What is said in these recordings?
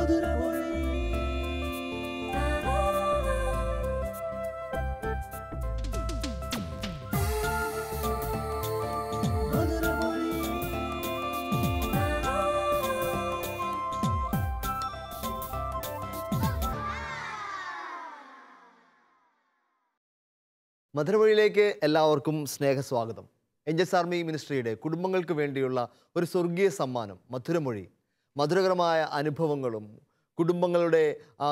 മധുരമൊഴിയിലേക്ക് എല്ലാവർക്കും സ്നേഹസ്വാഗതം. Angeles army മിനിസ്ട്രിയുടെ കുടുംബങ്ങൾക്ക് വേണ്ടിയുള്ള ഒരു സ്വർഗീയ സമ്മാനം മധുരമൊഴി. മധുരകരമായ അനുഭവങ്ങളും കുടുംബങ്ങളുടെ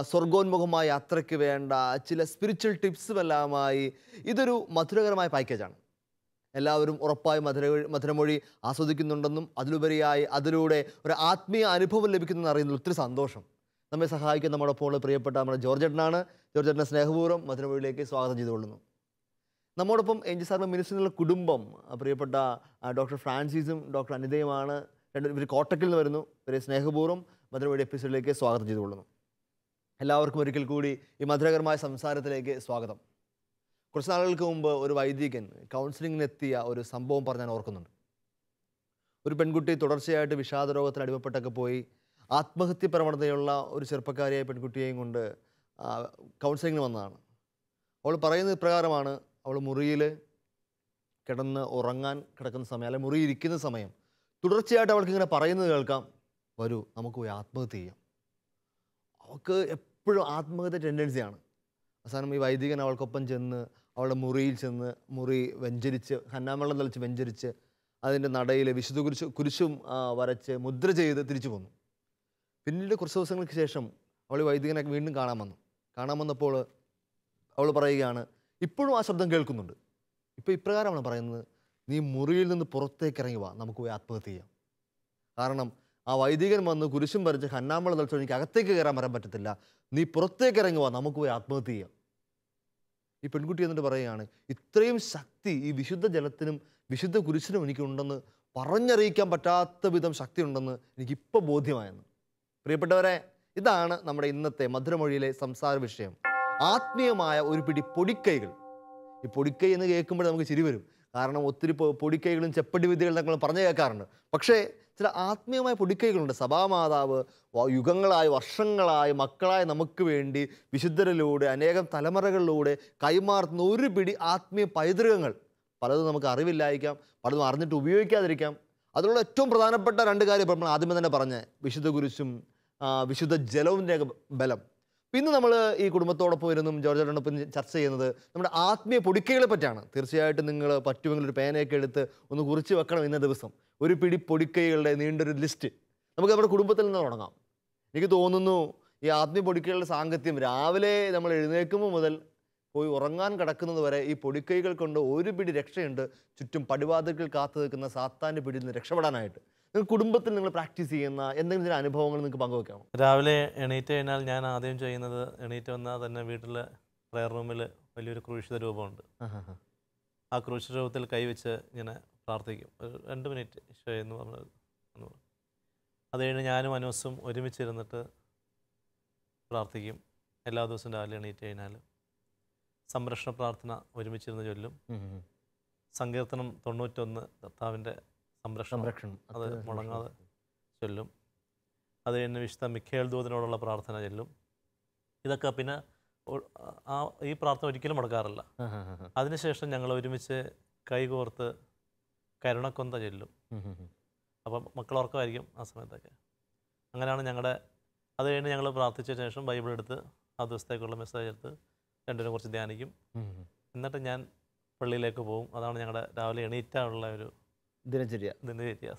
സ്വർഗോന്മുഖമായ യാത്രയ്ക്ക് വേണ്ട ചില സ്പിരിച്വൽ ടിപ്സുമെല്ലാമായി ഇതൊരു മധുരകരമായ പാക്കേജാണ്. എല്ലാവരും ഉറപ്പായി മധുരമൊഴി ആസ്വദിക്കുന്നുണ്ടെന്നും അതിലുപരിയായി അതിലൂടെ ഒരു ആത്മീയ അനുഭവം ലഭിക്കുന്നതെന്ന് അറിയുന്നതിൽ ഒത്തിരി സന്തോഷം. നമ്മെ സഹായിക്കുന്ന നമ്മോടൊപ്പം പ്രിയപ്പെട്ട നമ്മുടെ ജോർജേട്ടനാണ്. ജോർജേട്ടനെ സ്നേഹപൂർവ്വം മധുരമൊഴിയിലേക്ക് സ്വാഗതം ചെയ്തുകൊള്ളുന്നു. നമ്മോടൊപ്പം ഏഞ്ചൽസ് ആർമി മിനിസ്ട്രിയിലുള്ള കുടുംബം പ്രിയപ്പെട്ട ഡോക്ടർ ഫ്രാൻസിസും ഡോക്ടർ അനിതയുമാണ്. ഇവർ കോട്ടക്കിൽ നിന്ന് വരുന്നു. ഇവരെ സ്നേഹപൂർവ്വം മധുരമൊഴി എപ്പിസോഡിലേക്ക് സ്വാഗതം ചെയ്തുകൊള്ളുന്നു. എല്ലാവർക്കും ഒരിക്കൽ കൂടി ഈ മധുരകരമായ സംസാരത്തിലേക്ക് സ്വാഗതം. കുറച്ച് നാളുകൾക്ക് മുമ്പ് ഒരു വൈദികൻ കൗൺസിലിങ്ങിനെത്തിയ ഒരു സംഭവം പറഞ്ഞാൽ ഓർക്കുന്നുണ്ട്. ഒരു പെൺകുട്ടി തുടർച്ചയായിട്ട് വിഷാദ രോഗത്തിന് അടിമപ്പെട്ടൊക്കെ പോയി ആത്മഹത്യ പ്രവണതയുള്ള ഒരു ചെറുപ്പക്കാരിയായ പെൺകുട്ടിയെയും കൊണ്ട് കൗൺസിലിങ്ങിന് വന്നതാണ്. അവൾ പറയുന്നത് ഇപ്രകാരമാണ്: അവൾ മുറിയിൽ കിടന്ന് ഉറങ്ങാൻ കിടക്കുന്ന സമയം, അല്ലെങ്കിൽ മുറിയിൽ ഇരിക്കുന്ന സമയം തുടർച്ചയായിട്ട് അവൾക്ക് ഇങ്ങനെ പറയുന്നത് കേൾക്കാം, വരൂ നമുക്ക് പോയി ആത്മഹത്യ ചെയ്യാം. അവൾക്ക് എപ്പോഴും ആത്മഹത്യ ടെൻഡൻസിയാണ്. അവസാനം ഈ വൈദികൻ അവൾക്കൊപ്പം ചെന്ന് അവളുടെ മുറിയിൽ ചെന്ന് മുറി വെഞ്ചരിച്ച് ഹന്നാമെള്ളം തളിച്ച് വെഞ്ചരിച്ച് അതിൻ്റെ നടയിൽ വിശുദ്ധ കുരിശും വരച്ച് മുദ്ര ചെയ്ത് തിരിച്ചു പോന്നു. പിന്നീട് കുറച്ച് ദിവസങ്ങൾക്ക് ശേഷം അവൾ വൈദികനെ വീണ്ടും കാണാൻ വന്നപ്പോൾ അവൾ പറയുകയാണ്, ഇപ്പോഴും ആ ശബ്ദം കേൾക്കുന്നുണ്ട്. ഇപ്പോൾ ഇപ്രകാരമാണ് പറയുന്നത്: നീ മുറിയിൽ നിന്ന് പുറത്തേക്ക് ഇറങ്ങി വാ, നമുക്ക് പോയി ആത്മഹത്യ ചെയ്യാം. കാരണം ആ വൈദികൻ വന്ന് കുരിശും വരച്ച് ഹന്നാമെള്ളം തളിച്ചോ എനിക്ക് അകത്തേക്ക് കയറാൻ വരാൻ പറ്റത്തില്ല, നീ പുറത്തേക്ക് ഇറങ്ങി വാ, നമുക്ക് പോയി ആത്മഹത്യ ചെയ്യാം. ഈ പെൺകുട്ടി എന്നിട്ട് പറയുകയാണ്, ഇത്രയും ശക്തി ഈ വിശുദ്ധ ജലത്തിനും വിശുദ്ധ കുരിശിനും എനിക്കുണ്ടെന്ന് പറഞ്ഞറിയിക്കാൻ പറ്റാത്ത വിധം ശക്തി ഉണ്ടെന്ന് എനിക്കിപ്പോൾ ബോധ്യമായെന്ന്. പ്രിയപ്പെട്ടവരെ, ഇതാണ് നമ്മുടെ ഇന്നത്തെ മധുരമൊഴിയിലെ സംസാര വിഷയം. ആത്മീയമായ ഒരു പിടി പൊടിക്കൈകൾ. ഈ പൊടിക്കൈ എന്ന് കേൾക്കുമ്പോൾ നമുക്ക് ചിരി വരും. കാരണം ഒത്തിരി പൊടിക്കൈകളും ചെപ്പടി വിദ്യകളും നമ്മൾ പറഞ്ഞു കേൾക്കാറുണ്ട്. പക്ഷേ ചില ആത്മീയമായ പൊടിക്കൈകളുണ്ട്. സഭാമാതാവ് യുഗങ്ങളായി വർഷങ്ങളായി മക്കളായി നമുക്ക് വേണ്ടി വിശുദ്ധരിലൂടെ അനേകം തലമുറകളിലൂടെ കൈമാറുന്ന ഒരു പിടി ആത്മീയ പൈതൃകങ്ങൾ. പലതും നമുക്ക് അറിവില്ലായിരിക്കാം, പലതും അറിഞ്ഞിട്ട് ഉപയോഗിക്കാതിരിക്കാം. അതിലുള്ള ഏറ്റവും പ്രധാനപ്പെട്ട രണ്ട് കാര്യം ഇപ്പോൾ നമ്മൾ ആദ്യമേ തന്നെ പറഞ്ഞ വിശുദ്ധ കുരിശും വിശുദ്ധ ജലവിൻ്റെ ബലം. ഇന്ന് നമ്മൾ ഈ കുടുംബത്തോടൊപ്പം ഇരുന്നും ജോർജേട്ടനോടൊപ്പം ചർച്ച ചെയ്യുന്നത് നമ്മുടെ ആത്മീയ പൊടിക്കൈകളെ പറ്റിയാണ്. തീർച്ചയായിട്ടും നിങ്ങൾ പറ്റുമെങ്കിൽ ഒരു പേനയൊക്കെ എടുത്ത് ഒന്ന് കുറിച്ച് വെക്കണം. ഇന്ന ദിവസം ഒരു പിടി പൊടിക്കൈകളുടെ നീണ്ടൊരു ലിസ്റ്റ് നമുക്ക് നമ്മുടെ കുടുംബത്തിൽ നിന്ന് തുടങ്ങാം. എനിക്ക് തോന്നുന്നു ഈ ആത്മീയ പൊടിക്കൈകളുടെ സാങ്കത്യം രാവിലെ നമ്മൾ എഴുന്നേൽക്കുമ്പോൾ മുതൽ പോയി ഉറങ്ങാൻ കിടക്കുന്നത് വരെ ഈ പൊടിക്കൈകൾ കൊണ്ട് ഒരു പിടി രക്ഷയുണ്ട്. ചുറ്റും പടിവാതിൽക്കൽ കാത്തു നിൽക്കുന്ന സാത്താൻ്റെ പിടിയിൽ നിന്ന് രക്ഷപ്പെടാനായിട്ട് നിങ്ങൾ കുടുംബത്തിൽ നിങ്ങൾ പ്രാക്ടീസ് ചെയ്യുന്ന എന്തെങ്കിലും ചില അനുഭവങ്ങൾ നിങ്ങൾക്ക് പങ്കുവെക്കാമോ? രാവിലെ എണീറ്റ് കഴിഞ്ഞാൽ ഞാൻ ആദ്യം ചെയ്യുന്നത്, എണീറ്റ് വന്നാൽ തന്നെ വീട്ടിൽ പ്രെയർ റൂമിൽ വലിയൊരു ക്രൂശിത രൂപമുണ്ട്. ആ ക്രൂശിത രൂപത്തിൽ കൈവച്ച് ഇങ്ങനെ പ്രാർത്ഥിക്കും. ഒരു 2 മിനിറ്റ് ഈശോയെ എന്ന് പറഞ്ഞത്. അത് കഴിഞ്ഞ് ഞാനും അനൂസും ഒരുമിച്ചിരുന്നിട്ട് പ്രാർത്ഥിക്കും. എല്ലാ ദിവസവും രാവിലെ എണീറ്റ് കഴിഞ്ഞാൽ സംരക്ഷണ പ്രാർത്ഥന ഒരുമിച്ചിരുന്ന് ചൊല്ലും. സങ്കീർത്തനം 91 കർത്താവിൻ്റെ സംരക്ഷണം അത് മുടങ്ങാതെ ചൊല്ലും. അത് കഴിഞ്ഞ് വിശുദ്ധ മിഖേൽ ദൂതനോടുള്ള പ്രാർത്ഥന ചൊല്ലും. ഇതൊക്കെ പിന്നെ ഈ പ്രാർത്ഥന ഒരിക്കലും മുടക്കാറില്ല. അതിനുശേഷം ഞങ്ങൾ ഒരുമിച്ച് കൈകോർത്ത് കരുണക്കൊന്ത ചൊല്ലും. അപ്പം മക്കളുറക്കമായിരിക്കും ആ സമയത്തൊക്കെ. അങ്ങനെയാണ് ഞങ്ങളുടെ. അത് കഴിഞ്ഞ് ഞങ്ങൾ പ്രാർത്ഥിച്ച ശേഷം ബൈബിൾ എടുത്ത് ആ ദിവസത്തേക്കുള്ള മെസ്സേജ് എടുത്ത് രണ്ടിനും കുറച്ച് ധ്യാനിക്കും. എന്നിട്ട് ഞാൻ പള്ളിയിലേക്ക് പോകും. അതാണ് ഞങ്ങളുടെ രാവിലെ എണീറ്റാനുള്ള ഒരു ദിനചര്യ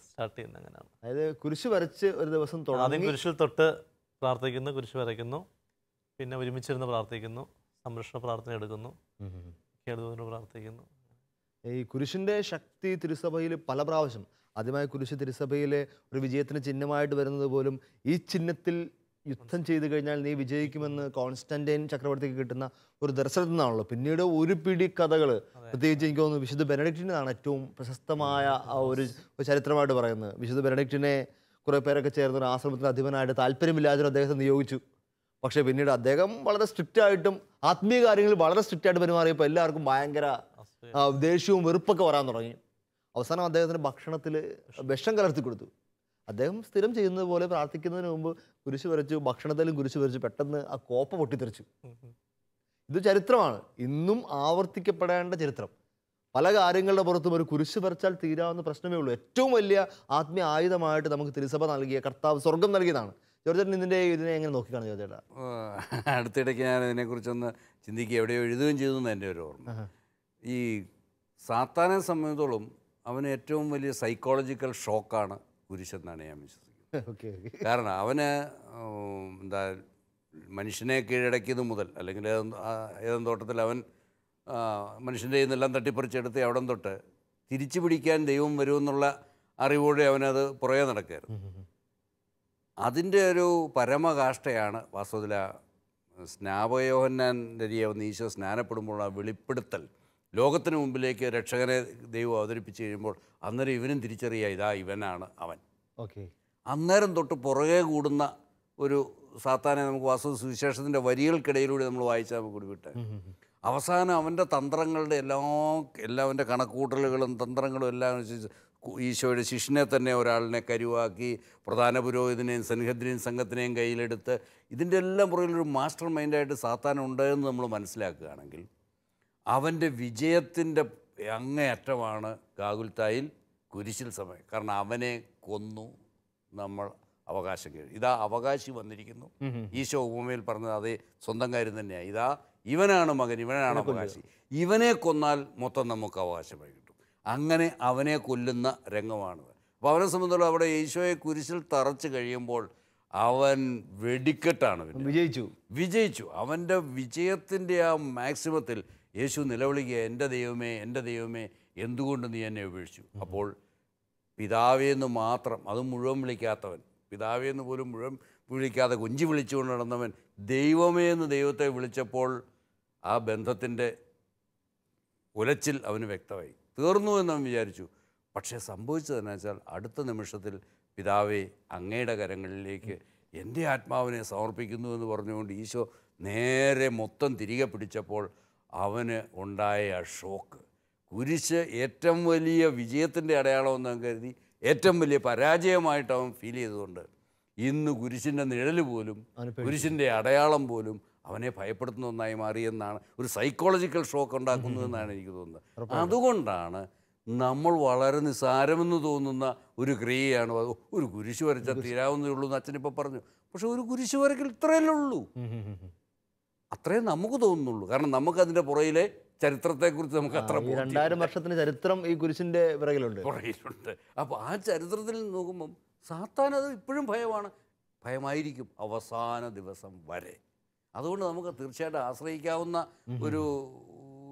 സ്റ്റാർട്ട് ചെയ്യുന്നത്. അങ്ങനെയാണ്. അതായത് കുരിശ് വരച്ച് ഒരു ദിവസം ആദ്യം കുരിശിൽ തൊട്ട് പ്രാർത്ഥിക്കുന്നു, കുരിശ് വരയ്ക്കുന്നു, പിന്നെ ഒരുമിച്ചിരുന്ന് പ്രാർത്ഥിക്കുന്നു, സംരക്ഷണ പ്രാർത്ഥന എടുക്കുന്നു, പ്രാർത്ഥിക്കുന്നു. ഈ കുരിശിൻ്റെ ശക്തി തിരുസഭയിൽ പല പ്രാവശ്യം, ആദ്യമായി കുരിശ് തിരുസഭയിലെ ഒരു വിജയത്തിന് ചിഹ്നമായിട്ട് വരുന്നത് പോലും ഈ ചിഹ്നത്തിൽ യുദ്ധം ചെയ്തു കഴിഞ്ഞാൽ നീ വിജയിക്കുമെന്ന് കോൺസ്റ്റന്റൈൻ ചക്രവർത്തിക്ക് കിട്ടുന്ന ഒരു ദർശനത്തിൽ നിന്നാണല്ലോ. പിന്നീട് ഒരു പിടി കഥകൾ, പ്രത്യേകിച്ച് എനിക്ക് തോന്നുന്നു വിശുദ്ധ ബെനഡിക്റ്റിനാണ് ഏറ്റവും പ്രശസ്തമായ ഒരു ചരിത്രമായിട്ട് പറയുന്നത്. വിശുദ്ധ ബെനഡിക്റ്റിനെ കുറേ പേരൊക്കെ ചേർന്ന് ഒരു ആശ്രമത്തിന് അധിപനായിട്ട് താല്പര്യമില്ലാതെ അദ്ദേഹത്തെ നിയോഗിച്ചു. പക്ഷേ പിന്നീട് അദ്ദേഹം വളരെ സ്ട്രിക്റ്റ് ആയിട്ടും ആത്മീയ കാര്യങ്ങളിൽ വളരെ സ്ട്രിക്റ്റ് ആയിട്ട് പെരുമാറിയപ്പോൾ എല്ലാവർക്കും ഭയങ്കര ദേഷ്യവും വെറുപ്പൊക്കെ വരാൻ തുടങ്ങി. അവസാനം അദ്ദേഹത്തിന് ഭക്ഷണത്തിൽ വിഷം കലർത്തി കൊടുത്തു. അദ്ദേഹം സ്ഥിരം ചെയ്യുന്നത് പോലെ പ്രാർത്ഥിക്കുന്നതിന് മുമ്പ് കുരിശ് വരച്ചു, ഭക്ഷണത്തിലും കുരിശ് വരച്ചു, പെട്ടെന്ന് ആ കോപ്പ പൊട്ടിത്തെറിച്ചു. ഇത് ചരിത്രമാണ്, ഇന്നും ആവർത്തിക്കപ്പെടേണ്ട ചരിത്രം. പല കാര്യങ്ങളുടെ പുറത്തും ഒരു കുരിശ് വരച്ചാൽ തീരാവുന്ന പ്രശ്നമേ ഉള്ളൂ. ഏറ്റവും വലിയ ആത്മീയ ആയുധമായിട്ട് നമുക്ക് തിരുസഭ നൽകിയ, കർത്താവ് സ്വർഗം നൽകിയതാണ്. ജോർജേട്ടൻ ഇതിനെ എങ്ങനെ നോക്കിക്കാണും ജോർജേട്ടാ? അടുത്തിടയ്ക്ക് ഞാൻ ഇതിനെക്കുറിച്ചൊന്ന് ചിന്തിക്കുക, എവിടെയോ എഴുതുകയും ചെയ്തു എന്ന് എൻ്റെ ഒരു ഓർമ്മ. ഈ സാത്താനെ സംബന്ധിച്ചോളം അവന് ഏറ്റവും വലിയ സൈക്കോളജിക്കൽ ഷോക്കാണ് കുരിശെന്നാണ് ഞാൻ വിശ്വസിക്കുന്നത്. കാരണം അവന് എന്താ മനുഷ്യനെ കീഴടക്കിയത് മുതൽ, അല്ലെങ്കിൽ ഏതെങ്കിലും തോട്ടത്തിൽ അവൻ മനുഷ്യൻ്റെ നിന്നെല്ലാം തട്ടിപ്പറിച്ചെടുത്ത് അവിടം തൊട്ട് തിരിച്ചു പിടിക്കാൻ ദൈവം വരുമെന്നുള്ള അറിവോടെ അവനത് പുറകെ നടക്കുകയായിരുന്നു. അതിൻ്റെ ഒരു പരമകാഷ്ഠയാണ് വാസ്തവത്തിൽ സ്നാപകയോഹന്നാൻ്റെ വന്ന് ഈശോ സ്നാനപ്പെടുമ്പോഴുള്ള വെളിപ്പെടുത്തൽ. ലോകത്തിന് മുമ്പിലേക്ക് രക്ഷകനെ ദൈവം അവതരിപ്പിച്ച് കഴിയുമ്പോൾ അന്നേരം ഇവനും തിരിച്ചറിയുക, ഇതാ ഇവനാണ് അവൻ. അന്നേരം തൊട്ട് പുറകെ കൂടുന്ന ഒരു സാത്താനെ നമുക്ക് വാസ്തവ സുവിശേഷത്തിൻ്റെ വരികൾക്കിടയിലൂടെ നമ്മൾ വായിച്ചാൽ നമുക്ക് കൂടി അവസാനം അവൻ്റെ തന്ത്രങ്ങളുടെ എല്ലാവൻ്റെ കണക്കൂട്ടലുകളും തന്ത്രങ്ങളും എല്ലാം ഈശോയുടെ ശിഷ്യനെ തന്നെ ഒരാളിനെ കരുവാക്കി പ്രധാന പുരോഹിതനെയും സൻഹദ്രിൻ സംഘത്തിനെയും കയ്യിലെടുത്ത് ഇതിൻ്റെ എല്ലാം പുറകിലൊരു മാസ്റ്റർ മൈൻഡായിട്ട് സാത്താൻ ഉണ്ടെന്ന് നമ്മൾ മനസ്സിലാക്കുകയാണെങ്കിൽ അവൻ്റെ വിജയത്തിൻ്റെ അങ്ങേയറ്റമാണ് ഗാഗുൽത്തായിൽ കുരിശിൽ സമയം. കാരണം അവനെ കൊന്നു നമ്മൾ അവകാശം കഴിയും. ഇതാ അവകാശി വന്നിരിക്കുന്നു. ഈശോ ഉപമയിൽ പറഞ്ഞത് അതേ സ്വന്തം കാര്യം തന്നെയാണ്. ഇതാ ഇവനാണ് മകൻ, ഇവനാണ് അവകാശി. ഇവനെ കൊന്നാൽ മൊത്തം നമുക്ക് അവകാശമായി കിട്ടും. അങ്ങനെ അവനെ കൊല്ലുന്ന രംഗമാണിത്. അപ്പോൾ അവനെ സംബന്ധിച്ചോളം അവിടെ ഈശോയെ കുരിശിൽ തറച്ച് കഴിയുമ്പോൾ അവൻ വെടിക്കെട്ടാണ്, വിജയിച്ചു. അവൻ്റെ വിജയത്തിൻ്റെ ആ മാക്സിമത്തിൽ യേശു നിലവിളിക്കുക, എൻ്റെ ദൈവമേ, എൻ്റെ ദൈവമേ, എന്തുകൊണ്ട് നീ എന്നെ ഉപേക്ഷിച്ചു? അപ്പോൾ പിതാവേന്ന് മാത്രം, അതും മുഴുവൻ വിളിക്കാത്തവൻ, പിതാവേന്ന് പോലും മുഴുവൻ വിളിക്കാതെ കൊഞ്ചി വിളിച്ചുകൊണ്ട് നടന്നവൻ ദൈവമേ എന്ന് ദൈവത്തെ വിളിച്ചപ്പോൾ ആ ബന്ധത്തിൻ്റെ ഉലച്ചിൽ അവന് വ്യക്തമായി. തീർന്നു എന്നവൻ വിചാരിച്ചു. പക്ഷേ സംഭവിച്ചതെന്നു വെച്ചാൽ അടുത്ത നിമിഷത്തിൽ പിതാവേ അങ്ങയുടെ കരങ്ങളിലേക്ക് എൻ്റെ ആത്മാവിനെ സമർപ്പിക്കുന്നു എന്ന് പറഞ്ഞുകൊണ്ട് ഈശോ നേരെ മൊത്തം തിരികെ പിടിച്ചപ്പോൾ അവന് ഉണ്ടായ ഷോക്ക്. കുരിശ് ഏറ്റവും വലിയ വിജയത്തിൻ്റെ അടയാളമെന്ന് കരുതി ഏറ്റവും വലിയ പരാജയമായിട്ട് അവൻ ഫീൽ ചെയ്തുകൊണ്ട് ഇന്ന് കുരിശിൻ്റെ നിഴൽ പോലും, കുരിശിൻ്റെ അടയാളം പോലും അവനെ ഭയപ്പെടുത്തുന്ന ഒന്നായി മാറിയെന്നാണ്, ഒരു സൈക്കോളജിക്കൽ ഷോക്ക് ഉണ്ടാക്കുന്നതെന്നാണ് എനിക്ക് തോന്നുന്നത്. അതുകൊണ്ടാണ് നമ്മൾ വളരെ നിസ്സാരമെന്ന് തോന്നുന്ന ഒരു ക്രിയയാണ് ഒരു കുരിശ് വരച്ചാൽ തീരാവുന്നേ ഉള്ളൂ എന്ന് അച്ഛനിപ്പോൾ പറഞ്ഞു. പക്ഷെ ഒരു കുരിശ് വരയ്ക്കൽ ഇത്രയല്ലേ ഉള്ളൂ, അത്രേ നമുക്ക് തോന്നുന്നുള്ളൂ. കാരണം നമുക്കതിൻ്റെ പുറയിലെ ചരിത്രത്തെക്കുറിച്ച് നമുക്ക് അത്ര 2000 വർഷത്തിന് ചരിത്രം ഈ കുരിശിൻ്റെ പുറകിലുണ്ട്. അപ്പോൾ ആ ചരിത്രത്തിൽ നോക്കുമ്പം സാത്താനത് ഇപ്പോഴും ഭയമായിരിക്കും അവസാന ദിവസം വരെ. അതുകൊണ്ട് നമുക്ക് തീർച്ചയായിട്ടും ആശ്രയിക്കാവുന്ന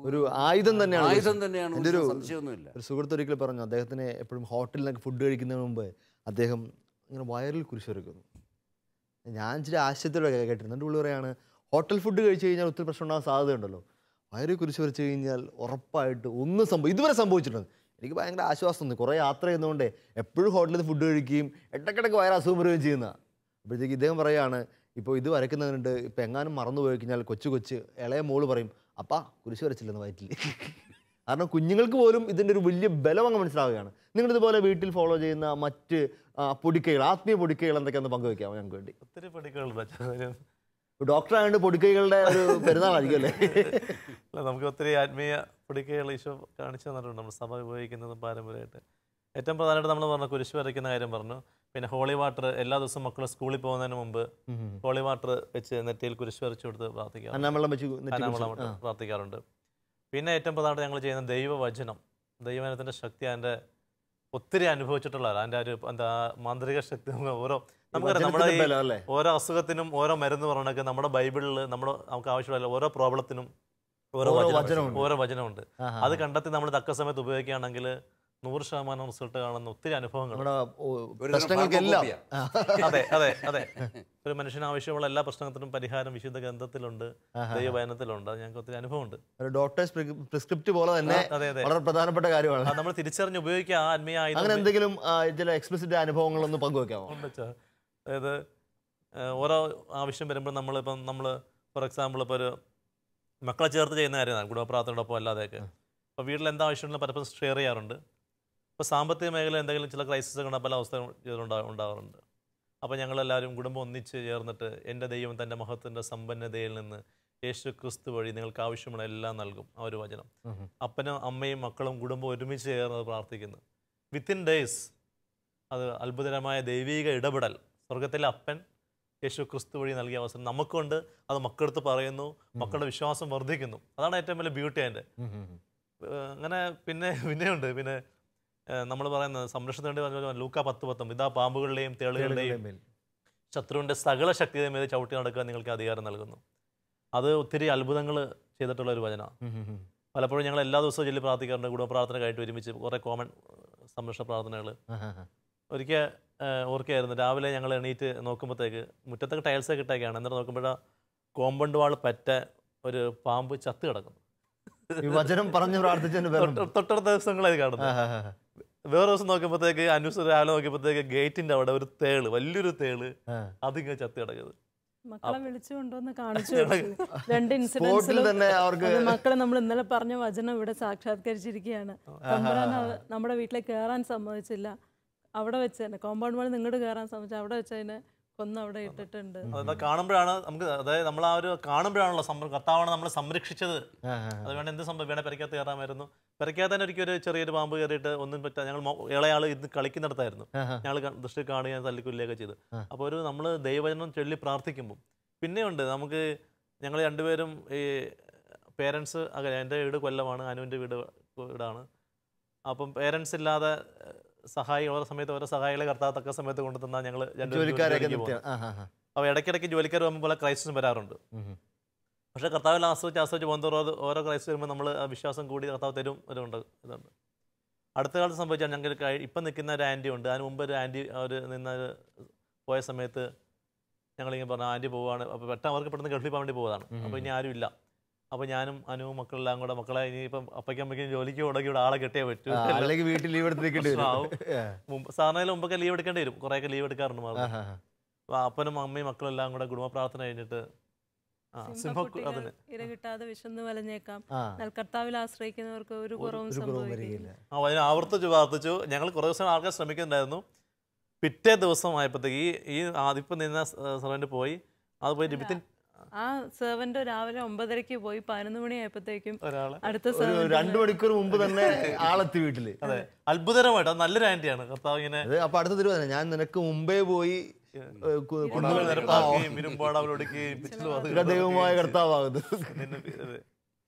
ഒരു ആയുധം തന്നെയാണ്. എൻ്റെ ഒരു സംശയമൊന്നുമില്ല. ഒരു സുഹൃത്ത് ഒരിക്കൽ പറഞ്ഞു, അദ്ദേഹത്തിന് എപ്പോഴും ഹോട്ടലിലൊക്കെ ഫുഡ് കഴിക്കുന്നതിന് മുമ്പ് അദ്ദേഹം ഇങ്ങനെ വയറിൽ കുരിശ് വരയ്ക്കുന്നു. ഞാൻ ഇച്ചിരി ആശ്ചര്യത്തോടെ കേട്ടിരുന്നു. എൻ്റെ പുള്ളി പറയാണ്, ഹോട്ടൽ ഫുഡ് കഴിച്ചു കഴിഞ്ഞാൽ ഒത്തിരി പ്രശ്നം ഉണ്ടാകാൻ സാധ്യതയുണ്ടല്ലോ, വയറിൽ കുരിശ് വരച്ച് കഴിഞ്ഞാൽ ഉറപ്പായിട്ട് ഒന്നും ഇതുവരെ സംഭവിച്ചിട്ടുണ്ട്. എനിക്ക് ഭയങ്കര ആശ്വാസം തോന്നി. കുറേ യാത്ര ചെയ്യുന്നതുകൊണ്ട് എപ്പോഴും ഹോട്ടലിൽ നിന്ന് ഫുഡ് കഴിക്കുകയും ഇടയ്ക്കിടയ്ക്ക് വയറ് അസുഖം വരികയും ചെയ്യുന്ന. അപ്പോഴത്തേക്ക് ഇദ്ദേഹം പറയുകയാണ്, ഇപ്പോൾ ഇത് വരയ്ക്കുന്നതിനുണ്ട്, ഇപ്പം എങ്ങാനും മറന്നു പോയി കഴിഞ്ഞാൽ കൊച്ചു ഇളയ മോള് പറയും, അപ്പാ കുരിശ് വരച്ചില്ലെന്ന് വയറ്റിൽ. കാരണം കുഞ്ഞുങ്ങൾക്ക് പോലും ഇതിൻ്റെ ഒരു വലിയ ബലം അങ്ങ് മനസ്സിലാവുകയാണ്. നിങ്ങളിതുപോലെ വീട്ടിൽ ഫോളോ ചെയ്യുന്ന മറ്റ് പൊടിക്കൈകൾ, ആത്മീയ പൊടിക്കൈകൾ എന്തൊക്കെയാണെന്ന് പങ്കുവയ്ക്കാമോ ഞങ്ങൾക്ക് വേണ്ടി? ഒത്തിരി പൊടിക്കൈകളുണ്ട്. ഡോക്ടറായതുകൊണ്ട് പൊടിക്കൈകളുടെ ഒരു പെരുന്നാളായിരിക്കും അല്ലേ? നമുക്ക് ഒത്തിരി ആത്മീയ പൊടിക്കൈകൾ ഈശോ കാണിച്ചു തന്നിട്ടുണ്ട്, നമ്മൾ സഭ ഉപയോഗിക്കുന്നതും പാരമ്പര്യമായിട്ട്. ഏറ്റവും പ്രധാനമായിട്ട് നമ്മൾ പറഞ്ഞു കുരിശ് വരയ്ക്കുന്ന കാര്യം പറഞ്ഞു. പിന്നെ ഹോളി വാട്ടർ എല്ലാ ദിവസവും മക്കൾ സ്കൂളിൽ പോകുന്നതിന് മുമ്പ് ഹോളി വാട്ടർ വെച്ച് നെറ്റിയിൽ കുരിശ് വരച്ചു കൊടുത്ത് പ്രാർത്ഥിക്കാറുണ്ട്. പിന്നെ ഏറ്റവും പ്രധാനമായിട്ട് ഞങ്ങൾ ചെയ്യുന്ന ദൈവവചനത്തിൻ്റെ ശക്തി അതിൻ്റെ ഒത്തിരി അനുഭവിച്ചിട്ടുള്ളതാണ്. അതിൻ്റെ ഒരു എന്താ മാന്ത്രിക ശക്തി. നമുക്കറിയാം നമ്മുടെ ഓരോ അസുഖത്തിനും ഓരോ മരുന്ന് പറഞ്ഞൊക്കെ നമ്മുടെ ബൈബിളിൽ നമുക്ക് ആവശ്യമുള്ള ഓരോ പ്രോബ്ലത്തിനും ഓരോ വചനമുണ്ട്. അത് കണ്ടെത്തി നമ്മൾ തക്ക സമയത്ത് ഉപയോഗിക്കുകയാണെങ്കിൽ 100% റിസൾട്ട് കാണുന്ന ഒത്തിരി അനുഭവങ്ങൾ. അതെ ഒരു മനുഷ്യന് ആവശ്യമുള്ള എല്ലാ പ്രശ്നത്തിനും പരിഹാരം വിശുദ്ധ ഗ്രന്ഥത്തിലുണ്ട്, ദൈവവചനത്തിലുണ്ട്. അത് ഞങ്ങൾക്ക് ഒത്തിരി അനുഭവമുണ്ട്. ഡോക്ടേഴ്സ് പ്രിസ്ക്രിപ്റ്റ് പോലെ തന്നെ വളരെ പ്രധാനപ്പെട്ട കാര്യമാണ്. നമ്മൾ തിരിച്ചറിഞ്ഞ് ഉപയോഗിക്കുക. ആത്മീയ അങ്ങനെ എന്തെങ്കിലും ചില എക്സ്പ്ലിസിറ്റ് അനുഭവങ്ങളൊന്ന് പങ്കുവെക്കാമോ? അതായത് ഓരോ ആവശ്യം വരുമ്പോൾ നമ്മൾ ഫോർ എക്സാമ്പിൾ ഇപ്പോൾ ഒരു മക്കളെ ചേർത്ത് ചെയ്യുന്ന കാര്യമാണ് കുടുംബ പ്രാർത്ഥനയോടൊപ്പം അല്ലാതെയൊക്കെ. അപ്പോൾ വീട്ടിൽ എന്താ ആവശ്യമുള്ള പലപ്പോഴും ഷെയർ ചെയ്യാറുണ്ട്. ഇപ്പോൾ സാമ്പത്തിക മേഖല എന്തെങ്കിലും ചില ക്രൈസിസ് കണ്ടാൽ പല അവസ്ഥകളും ഉണ്ടാകാറുണ്ട്. അപ്പോൾ ഞങ്ങളെല്ലാവരും കുടുംബം ഒന്നിച്ച് ചേർന്നിട്ട് എൻ്റെ ദൈവം തൻ്റെ മഹത്വത്തിൻ്റെ സമ്പന്നതയിൽ നിന്ന് യേശു ക്രിസ്തു വഴി നിങ്ങൾക്ക് ആവശ്യമുള്ള എല്ലാം നൽകും. ആ ഒരു വചനം അപ്പനും അമ്മയും മക്കളും കുടുംബം ഒരുമിച്ച് ചേർന്നത് പ്രാർത്ഥിക്കുന്നു. വിത്തിൻ ഡേയ്സ് അത് അത്ഭുതകരമായ ദൈവിക ഇടപെടൽ സ്വർഗത്തിലെ അപ്പൻ യേശു ക്രിസ്തു വഴി നൽകിയ അവസരം നമുക്കുണ്ട്. അത് മക്കളടുത്ത് പറയുന്നു, മക്കളുടെ വിശ്വാസം വർദ്ധിക്കുന്നു. അതാണ് ഏറ്റവും വലിയ ബ്യൂട്ടി അതിൻ്റെ. അങ്ങനെ പിന്നെയുണ്ട് നമ്മൾ പറയുന്നത് സംരക്ഷണത്തിന് വേണ്ടി പറഞ്ഞ ലൂക്ക 10:19 ഇതാ പാമ്പുകളുടെയും തേളുകളുടെയും ശത്രുവിൻ്റെ സകല ശക്തിയുടെ മേൽ ചവിട്ടി നടക്കാൻ നിങ്ങൾക്ക് അധികാരം നൽകുന്നു. അത് ഒത്തിരി അത്ഭുതങ്ങൾ ചെയ്തിട്ടുള്ള ഒരു വചനമാണ്. പലപ്പോഴും ഞങ്ങൾ എല്ലാ ദിവസവും ചൊല്ലി പ്രാർത്ഥിക്കാറുണ്ട്. കുടുംബ പ്രാർത്ഥനയായിട്ട് ഒരുമിച്ച് കുറേ കോമൺ സംരക്ഷണ പ്രാർത്ഥനകൾ. ഒരിക്കൽ ഓർക്കുകയായിരുന്നു, രാവിലെ ഞങ്ങൾ എണീറ്റ് നോക്കുമ്പോഴത്തേക്ക് മുറ്റത്തൊക്കെ ടൈൽസൊക്കെ ഇട്ടൊക്കെയാണ്. എന്നിട്ട് നോക്കുമ്പോഴാണ് കോമ്പൗണ്ട് വാൾ പറ്റ ഒരു പാമ്പ് ചത്ത് കിടക്കുന്നു. വചനം പറഞ്ഞു തൊട്ടടുത്ത ദിവസങ്ങളായി കാണുന്നത്. വേറെ ദിവസം നോക്കുമ്പോഴത്തേക്ക് അന്വേഷണം രാവിലെ നോക്കിയപ്പോഴത്തേക്ക് ഗേറ്റിന്റെ അവിടെ ഒരു തേള്, വലിയൊരു തേള് അതിങ്ങനെ ചത്ത് കിടക്കുന്നത്. മക്കളെ വിളിച്ചുകൊണ്ടോന്ന് കാണിച്ചു. 2 ഇൻസിഡൻസിൽ മക്കളെ നമ്മൾ ഇന്നലെ പറഞ്ഞ വചനം ഇവിടെ സാക്ഷാത്കരിച്ചിരിക്കുകയാണ്. നമ്മുടെ വീട്ടിലേക്ക് കയറാൻ സമ്മതിച്ചില്ല. അവിടെ വെച്ച് തന്നെ കോമ്പൗണ്ട് വാൾ നിങ്ങോട്ട് കയറാൻ സമ്മതിച്ചു, അവിടെ വെച്ച് അതിനെ കൊന്ന് അവിടെ ഇട്ടിട്ടുണ്ട്. കാണുമ്പോഴാണ് നമുക്ക്, അതായത് നമ്മൾ ആ ഒരു കാണുമ്പോഴാണല്ലോ കർത്താവാണ് നമ്മളെ സംരക്ഷിച്ചത്. അത് വേണ്ട എന്ത് സംഭവം വേണേൽ പെരക്കകത്ത് കയറാമായിരുന്നു. പെരക്കകത്ത് തന്നെ ഒരിക്കലും ഒരു ചെറിയൊരു പാമ്പ് കയറിയിട്ട് ഒന്നും പറ്റാ. ഞങ്ങൾ ഇളയാൾ ഇന്ന് കളിക്കുന്നിടത്തായിരുന്നു. ഞങ്ങൾ ദൃഷ്ടി കാണുകയും തല്ലിക്കൊല്ലുകയൊക്കെ ചെയ്തു. അപ്പോൾ ഒരു നമ്മൾ ദൈവവചനം ചൊല്ലി പ്രാർത്ഥിക്കുമ്പോൾ പിന്നെയുണ്ട് നമുക്ക്, ഞങ്ങൾ രണ്ടുപേരും ഈ പേരൻസ് എൻ്റെ വീട് കൊല്ലമാണ്, അനുവിൻ്റെ വീടാണ്. അപ്പം പേരൻസ് ഇല്ലാതെ സഹായികൾ ഓരോ സമയത്ത് ഓരോ സഹായികളെ കർത്താവ് തക്ക സമയത്ത് കൊണ്ടു തന്നാൽ ഞങ്ങൾ അപ്പോൾ ഇടയ്ക്കിടയ്ക്ക് ജോലിക്കാർ പോകുമ്പോൾ പല ക്രൈസിസും വരാറുണ്ട്. പക്ഷേ കർത്താവിൽ ആശ്രയിച്ച് പോകുന്നതോറും ഓരോ ക്രൈസിസ് വരുമ്പോൾ നമ്മൾ ആ വിശ്വാസം കൂടി കർത്താവ് തരും ഇതുണ്ട്. അടുത്ത കാലത്ത് സംഭവിച്ചാൽ ഞങ്ങൾക്ക് ഇപ്പം നിൽക്കുന്ന ഒരു ആൻറ്റി ഉണ്ട്. അതിന് മുമ്പ് ഒരു ആൻറ്റി അവർ പോയ സമയത്ത് ഞങ്ങളിങ്ങനെ പറഞ്ഞു ആൻറ്റി പോവുകയാണ്. അപ്പോൾ അവർക്ക് പെട്ടെന്ന് ഗൾഫിൽ പോകാൻ വേണ്ടി പോയതാണ്. അപ്പോൾ ഇനി ആരും ഇല്ല. അപ്പോൾ ഞാനും അനുവും മക്കളെല്ലാം കൂടെ, മക്കളെ ഇനിയിപ്പം അപ്പയ്ക്കും ജോലിക്ക് തുടങ്ങി ഇവിടെ ആളെ കെട്ടിയേ പറ്റൂ, അല്ലെങ്കിൽ വീട്ടിൽ ലീവ് എടുത്തേക്കേണ്ടി വരും. സാറിന് മുമ്പൊക്കെ ലീവ് എടുക്കേണ്ടി വരും, കുറേയൊക്കെ ലീവ് എടുക്കാറുണ്ട്. അപ്പോൾ അപ്പനും അമ്മയും മക്കളെല്ലാം കൂടെ കുടുംബ പ്രാർത്ഥന കഴിഞ്ഞിട്ട് കിട്ടാതെ വിശന്ന് വലഞ്ഞേക്കാം. കർത്താവിൽ ആശ്രയിക്കുന്നവർക്ക് ഒരു കുറവും സംഭവിക്കില്ല. ആവർത്തിച്ചു പ്രാർത്ഥിച്ചു. ഞങ്ങൾ കുറേ ദിവസം ആൾക്കാർ ശ്രമിക്കുന്നുണ്ടായിരുന്നു. പിറ്റേ ദിവസം ആയപ്പോഴത്തേക്ക് ഈ ആദ്യം നിന്ന സർവന്റ് പോയി. അത് പോയി വിത്തിൻ ആ സെർവന്റ് രാവിലെ 9:30 പോയി 11 മണിയായപ്പോഴത്തേക്കും അടുത്ത 2 മണിക്കൂർ മുമ്പ് തന്നെ ആളെത്തി വീട്ടില്. അതെ, അത്ഭുതകരമായിട്ട്. അത് നല്ലൊരു ആന്റിയാണ്. കർത്താവ് ഇങ്ങനെ അപ്പൊ അടുത്ത തിരുവന ഞാൻ നിനക്ക് മുമ്പേ പോയി ദൈവമായ കർത്താവാകുന്നു.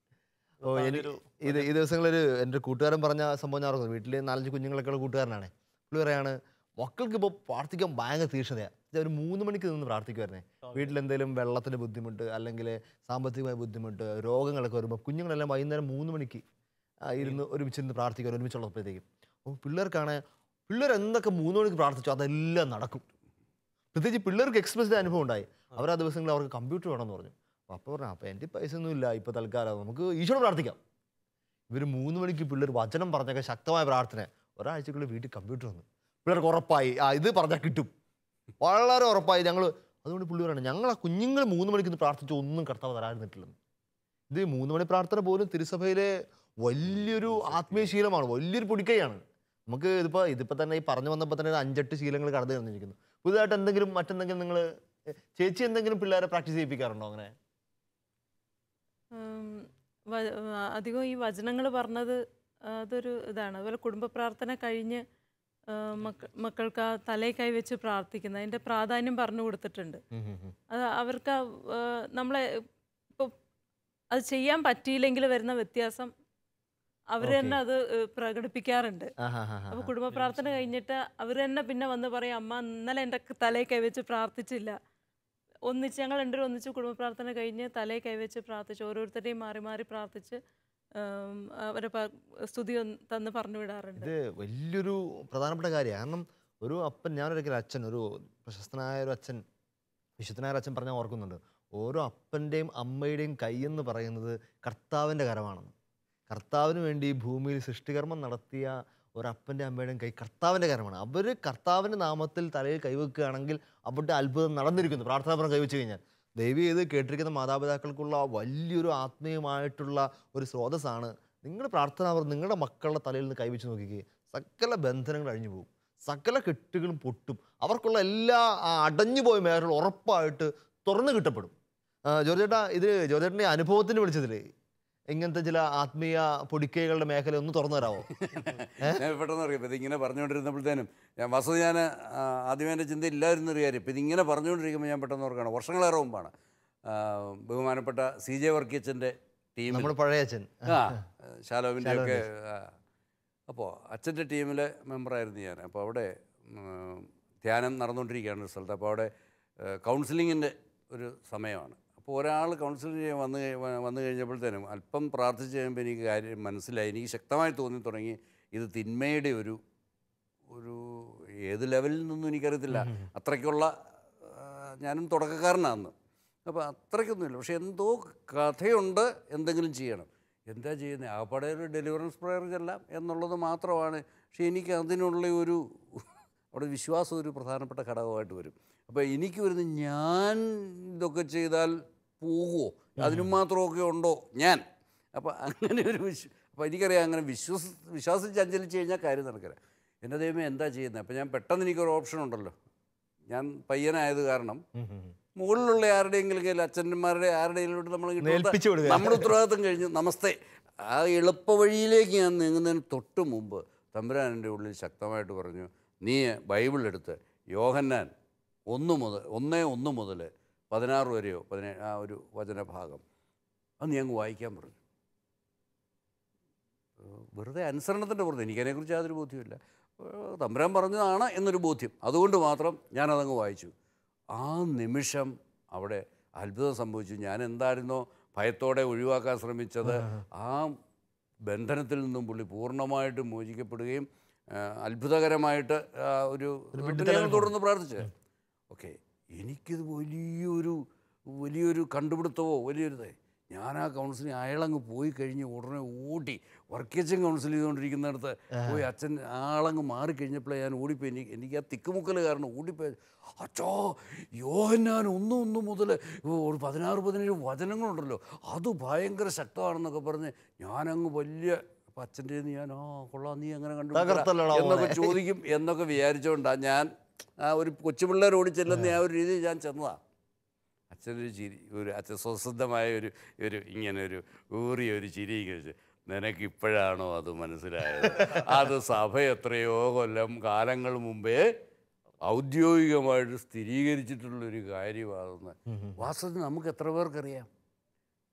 ഈ ദിവസങ്ങളൊരു എൻ്റെ കൂട്ടുകാരൻ പറഞ്ഞ സംഭവം ഞാൻ ഓർക്കുന്നു. വീട്ടിൽ 4-5 കുഞ്ഞുങ്ങളൊക്കെ ഉള്ള കൂട്ടുകാരനാണ്. പുള്ളി പറയാണ് മക്കൾക്ക് ഇപ്പോൾ പ്രാർത്ഥിക്കാൻ ഭയങ്കര തീക്ഷ്ണതയാണ്. ഒരു 3 മണിക്ക് നിന്ന് പ്രാർത്ഥിക്കുമായിരുന്നേ. വീട്ടിലെന്തെങ്കിലും വെള്ളത്തിൻ്റെ ബുദ്ധിമുട്ട് അല്ലെങ്കിൽ സാമ്പത്തികമായ ബുദ്ധിമുട്ട് രോഗങ്ങളൊക്കെ വരുമ്പോൾ കുഞ്ഞുങ്ങളെല്ലാം വൈകുന്നേരം 3 മണിക്ക് ഒരുമിച്ചിരുന്ന് പ്രാർത്ഥിക്കാൻ ഒരുമിച്ചുള്ളപ്പോഴത്തേക്കും പിള്ളേർ എന്തൊക്കെ 3 മണിക്ക് പ്രാർത്ഥിച്ചു അതെല്ലാം നടക്കും. പ്രത്യേകിച്ച് പിള്ളേർക്ക് എക്സ്പ്രസ്ഡ് അനുഭവം ഉണ്ടായി. അവർ ആ ദിവസങ്ങളിൽ അവർക്ക് കമ്പ്യൂട്ടർ വേണമെന്ന് പറഞ്ഞു. അപ്പോൾ പറഞ്ഞു അപ്പോൾ എൻ്റെ പൈസ ഒന്നും ഇല്ല ഇപ്പോൾ തൽക്കാലം, നമുക്ക് ഈശോട് പ്രാർത്ഥിക്കാം. ഇവർ 3 മണിക്ക് പിള്ളേർ വചനം പറഞ്ഞൊക്കെ ശക്തമായ പ്രാർത്ഥന. ഒരാഴ്ചക്കുള്ളിൽ വീട്ടിൽ കമ്പ്യൂട്ടർ വന്നു. പിള്ളേർക്ക് ഉറപ്പായി ഇത് പറഞ്ഞാൽ കിട്ടും, വളരെ ഉറപ്പായി. അതുകൊണ്ട് പുള്ളി പറയണം ഞങ്ങൾ ആ കുഞ്ഞുങ്ങൾ 3 മണിക്ക് പ്രാർത്ഥിച്ചു ഒന്നും കർത്താവ് തരാതിരുന്നിട്ടില്ലെന്ന്. ഇത് 3 മണി പ്രാർത്ഥന പോലും തിരുസഭയിലെ വലിയൊരു ആത്മീയശീലമാണ്, വലിയൊരു പൊടിക്കൈയാണ്. നമുക്ക് ഇതിപ്പോൾ തന്നെ ഈ പറഞ്ഞു വന്നപ്പോൾ തന്നെ 5-8 ശീലങ്ങൾ കടന്നു തന്നിരിക്കുന്നു. പുതുതായിട്ട് മറ്റെന്തെങ്കിലും നിങ്ങൾ ചേച്ചി എന്തെങ്കിലും പിള്ളേരെ പ്രാക്ടീസ് ചെയ്യിപ്പിക്കാറുണ്ടോ? അങ്ങനെ അധികം ഈ വചനങ്ങൾ പറഞ്ഞത് അതൊരു ഇതാണ്. അതുപോലെ കുടുംബ പ്രാർത്ഥന കഴിഞ്ഞ് മക്കൾക്ക് ആ തലയിൽ കൈവച്ച് പ്രാർത്ഥിക്കുന്നത് അതിൻ്റെ പ്രാധാന്യം പറഞ്ഞു കൊടുത്തിട്ടുണ്ട്. അത് അവർക്ക് നമ്മളെ ഇപ്പോൾ അത് ചെയ്യാൻ പറ്റിയില്ലെങ്കിൽ വരുന്ന വ്യത്യാസം അവർ തന്നെ അത് പ്രകടിപ്പിക്കാറുണ്ട്. അപ്പോൾ കുടുംബ പ്രാർത്ഥന കഴിഞ്ഞിട്ട് അവർ തന്നെ പിന്നെ വന്ന് പറയും അമ്മ ഇന്നലെ എൻ്റെ തലയിൽ കൈവച്ച് പ്രാർത്ഥിച്ചില്ല. ഞങ്ങൾ രണ്ടുപേരും ഒന്നിച്ച് കുടുംബ പ്രാർത്ഥന കഴിഞ്ഞ് തലയിൽ കൈവച്ച് പ്രാർത്ഥിച്ച് ഓരോരുത്തരെയും മാറി മാറി പ്രാർത്ഥിച്ച് അവരെ സ്തുതി തന്ന് പറഞ്ഞു വിടാറുണ്ട്. ഇത് വലിയൊരു പ്രധാനപ്പെട്ട കാര്യമാണ്. കാരണം ഒരു അപ്പൻ, ഞാനൊരിക്കലും അച്ഛൻ, ഒരു പ്രശസ്തനായ ഒരു അച്ഛൻ, വിശുദ്ധനായ ഒരു അച്ഛൻ പറഞ്ഞാൽ ഓർക്കുന്നുണ്ട്, ഓരോ അപ്പൻ്റെയും അമ്മയുടെയും കൈയെന്ന് പറയുന്നത് കർത്താവിൻ്റെ കരമാണെന്ന്. കർത്താവിന് വേണ്ടി ഭൂമിയിൽ സൃഷ്ടികർമ്മം നടത്തിയ ഒരപ്പൻ്റെ അമ്മയുടെയും കൈ കർത്താവിൻ്റെ കരമാണ്. അവർ കർത്താവിൻ്റെ നാമത്തിൽ തലയിൽ കൈവെക്കുകയാണെങ്കിൽ അവരുടെ അത്ഭുതം നടന്നിരിക്കുന്നു. പ്രാർത്ഥനാപുരം കൈവച്ച് കഴിഞ്ഞാൽ ദൈവം ചെയ്ത് കേട്ടിരിക്കുന്ന മാതാപിതാക്കൾക്കുള്ള വലിയൊരു ആത്മീയമായിട്ടുള്ള ഒരു സ്രോതസ്സാണ്. നിങ്ങൾ പ്രാർത്ഥനാപുരം നിങ്ങളുടെ മക്കളുടെ തലയിൽ നിന്ന് കൈവച്ച് നോക്കിക്കുക, സകല ബന്ധനങ്ങൾ അഴിഞ്ഞു പോകും, സകല കെട്ടുകളും പൊട്ടും, അവർക്കുള്ള എല്ലാ അടഞ്ഞുപോയ മേഖലകളും ഉറപ്പായിട്ട് തുറന്നു കിട്ടപ്പെടും. ജോർജ് ചേട്ടാ, ഇത് ജോർജ് ചേട്ടൻ്റെ അനുഭവത്തിന് വിളിച്ചതില്ലേ, ഇങ്ങനത്തെ ചില ആത്മീയ പൊടിക്കൈകളുടെ മേഖല ഒന്ന് തുറന്നു തരാമോ? ഞാൻ പെട്ടെന്ന് അറിയാം. ഇപ്പം ഇതിങ്ങനെ പറഞ്ഞുകൊണ്ടിരുന്നപ്പോഴത്തേനും ഞാൻ ആദ്യമേ എൻ്റെ ചിന്ത ഇല്ലായിരുന്നു ഒരു കാര്യം. ഇപ്പം ഇതിങ്ങനെ പറഞ്ഞുകൊണ്ടിരിക്കുമ്പോൾ ഞാൻ പെട്ടെന്ന് ഓർക്കുകയാണ്, വർഷങ്ങളേറെ മുമ്പാണ് ബഹുമാനപ്പെട്ട CJ വർക്കിയച്ഛൻ്റെ ടീം, നമ്മുടെ പഴയ അച്ഛൻ, ശാലോമിൻ്റെ ഒക്കെ. അപ്പോൾ അച്ഛൻ്റെ ടീമിലെ മെമ്പറായിരുന്നു ഞാൻ. അപ്പോൾ അവിടെ ധ്യാനം നടന്നുകൊണ്ടിരിക്കുകയാണ് ഒരു സ്ഥലത്ത്. അപ്പോൾ അവിടെ കൗൺസിലിങ്ങിൻ്റെ ഒരു സമയമാണ്. അപ്പോൾ ഒരാൾ കൗൺസിലിംഗ് ചെയ്യാൻ വന്നു കഴിഞ്ഞപ്പോഴത്തേനും അല്പം പ്രാർത്ഥിച്ച് കഴിയുമ്പോൾ എനിക്ക് കാര്യം മനസ്സിലായി. എനിക്ക് ശക്തമായി തോന്നി തുടങ്ങി, ഇത് തിന്മയുടെ ഒരു ഏത് ലെവലിൽ നിന്നും എനിക്കറിയത്തില്ല, അത്രയ്ക്കുള്ള ഞാനും തുടക്കക്കാരനാണെന്ന്. അപ്പോൾ അത്രയ്ക്കൊന്നുമില്ല, പക്ഷെ എന്തോ കഥയുണ്ട്, എന്തെങ്കിലും ചെയ്യണം. എന്താ ചെയ്യുന്നത്? ആപ്പാടെ ഒരു ഡെലിവറൻസ് പ്രയർ ചെല്ലാം എന്നുള്ളത് മാത്രമാണ്. പക്ഷേ എനിക്ക് അതിനുള്ള അവിടെ വിശ്വാസം ഒരു പ്രധാനപ്പെട്ട ഘടകമായിട്ട് വരും. അപ്പോൾ എനിക്ക് വരുന്നത്, ഞാൻ ഇതൊക്കെ ചെയ്താൽ പോകുമോ, അതിനും മാത്രമൊക്കെ ഉണ്ടോ ഞാൻ? അപ്പോൾ അങ്ങനെ അപ്പോൾ എനിക്കറിയാം, അങ്ങനെ വിശ്വാസിച്ച് അഞ്ചലിച്ച് കഴിഞ്ഞാൽ കാര്യം നടക്കില്ല. എൻ്റെ ദൈവമേ എന്താ ചെയ്യുന്നത്? അപ്പോൾ ഞാൻ പെട്ടെന്ന് എനിക്കൊരു ഓപ്ഷൻ ഉണ്ടല്ലോ, ഞാൻ പയ്യനായത് കാരണം മുകളിലുള്ള ആരുടെയെങ്കിലും കയ്യിൽ, അച്ഛന്മാരുടെ ആരുടെയിലോട്ട് നമ്മുടെ ഉത്തരവാദിത്വം കഴിഞ്ഞ് നമസ്തേ, ആ എളുപ്പ വഴിയിലേക്ക് ഞാൻ നീങ്ങുന്നതിന് തൊട്ട് മുമ്പ് തമ്പുരാൻ എൻ്റെ ഉള്ളിൽ ശക്തമായിട്ട് പറഞ്ഞു, നീ ബൈബിൾ എടുത്ത് യോഹന്നാൻ 1:1 മുതൽ 16 വരെയോ 17 ആ ഒരു വചനഭാഗം അത് നീ അങ്ങ് വായിക്കാൻ പറഞ്ഞു. വെറുതെ അനുസരണത്തിൻ്റെ പുറത്ത്, എനിക്കതിനെക്കുറിച്ച് യാതൊരു ബോധ്യമില്ല, തമ്പുരാൻ പറഞ്ഞതാണ് എന്നൊരു ബോധ്യം, അതുകൊണ്ട് മാത്രം ഞാനതങ്ങ് വായിച്ചു. ആ നിമിഷം അവിടെ അത്ഭുതം സംഭവിച്ചു. ഞാൻ എന്തായിരുന്നോ ഭയത്തോടെ ഒഴിവാക്കാൻ ശ്രമിച്ചത്, ആ ബന്ധനത്തിൽ നിന്നും പുള്ളി പൂർണ്ണമായിട്ട് മോചിക്കപ്പെടുകയും അത്ഭുതകരമായിട്ട് ഒരു തുടർന്ന് പ്രാർത്ഥിച്ചത്. ഓക്കെ, എനിക്കിത് വലിയൊരു കണ്ടുപിടുത്തമോ വലിയൊരിതേ. ഞാൻ ആ കൗൺസിലിംഗ് അയാളങ്ങ് പോയി കഴിഞ്ഞ് ഉടനെ ഓടി വർക്കിയച്ഛൻ കൗൺസിൽ ചെയ്തുകൊണ്ടിരിക്കുന്നിടത്ത് പോയി അച്ഛൻ ആളങ്ങ് മാറിക്കഴിഞ്ഞപ്പോഴേ ഞാൻ ഓടിപ്പോയി. എനിക്ക് ആ തിക്കുമുക്കൽ കാരണം ഓടിപ്പോയി. അച്ഛോ, യോഹന്നാൻ 1:1 മുതൽ 16-17 വചനങ്ങളുണ്ടല്ലോ, അത് ഭയങ്കര ശക്തമാണെന്നൊക്കെ പറഞ്ഞ് ഞാനങ്ങ് വലിയ അച്ഛൻ്റെ ഞാൻ കൊള്ളാം, നീ അങ്ങനെ കണ്ടു എന്നൊക്കെ ചോദിക്കും എന്നൊക്കെ വിചാരിച്ചുകൊണ്ടാണ് ഞാൻ ആ ഒരു കൊച്ചുപിള്ളേർ ഓടി ചെല്ലുന്ന ആ ഒരു രീതിയിൽ ഞാൻ ചെന്നതാണ്. അച്ഛനൊരു ചിരി, അച്ഛൻ സ്വസിദ്ധമായ ഇങ്ങനെ ഊറിയൊരു ചിരി കഴിച്ച്, നിനക്കിപ്പോഴാണോ അത് മനസ്സിലായത്? അത് സഭ എത്രയോ കാലങ്ങൾ മുമ്പേ ഔദ്യോഗികമായിട്ട് സ്ഥിരീകരിച്ചിട്ടുള്ളൊരു കാര്യമാണെന്ന്. വാസ്തവത്തിൽ നമുക്ക് എത്ര പേർക്കറിയാം?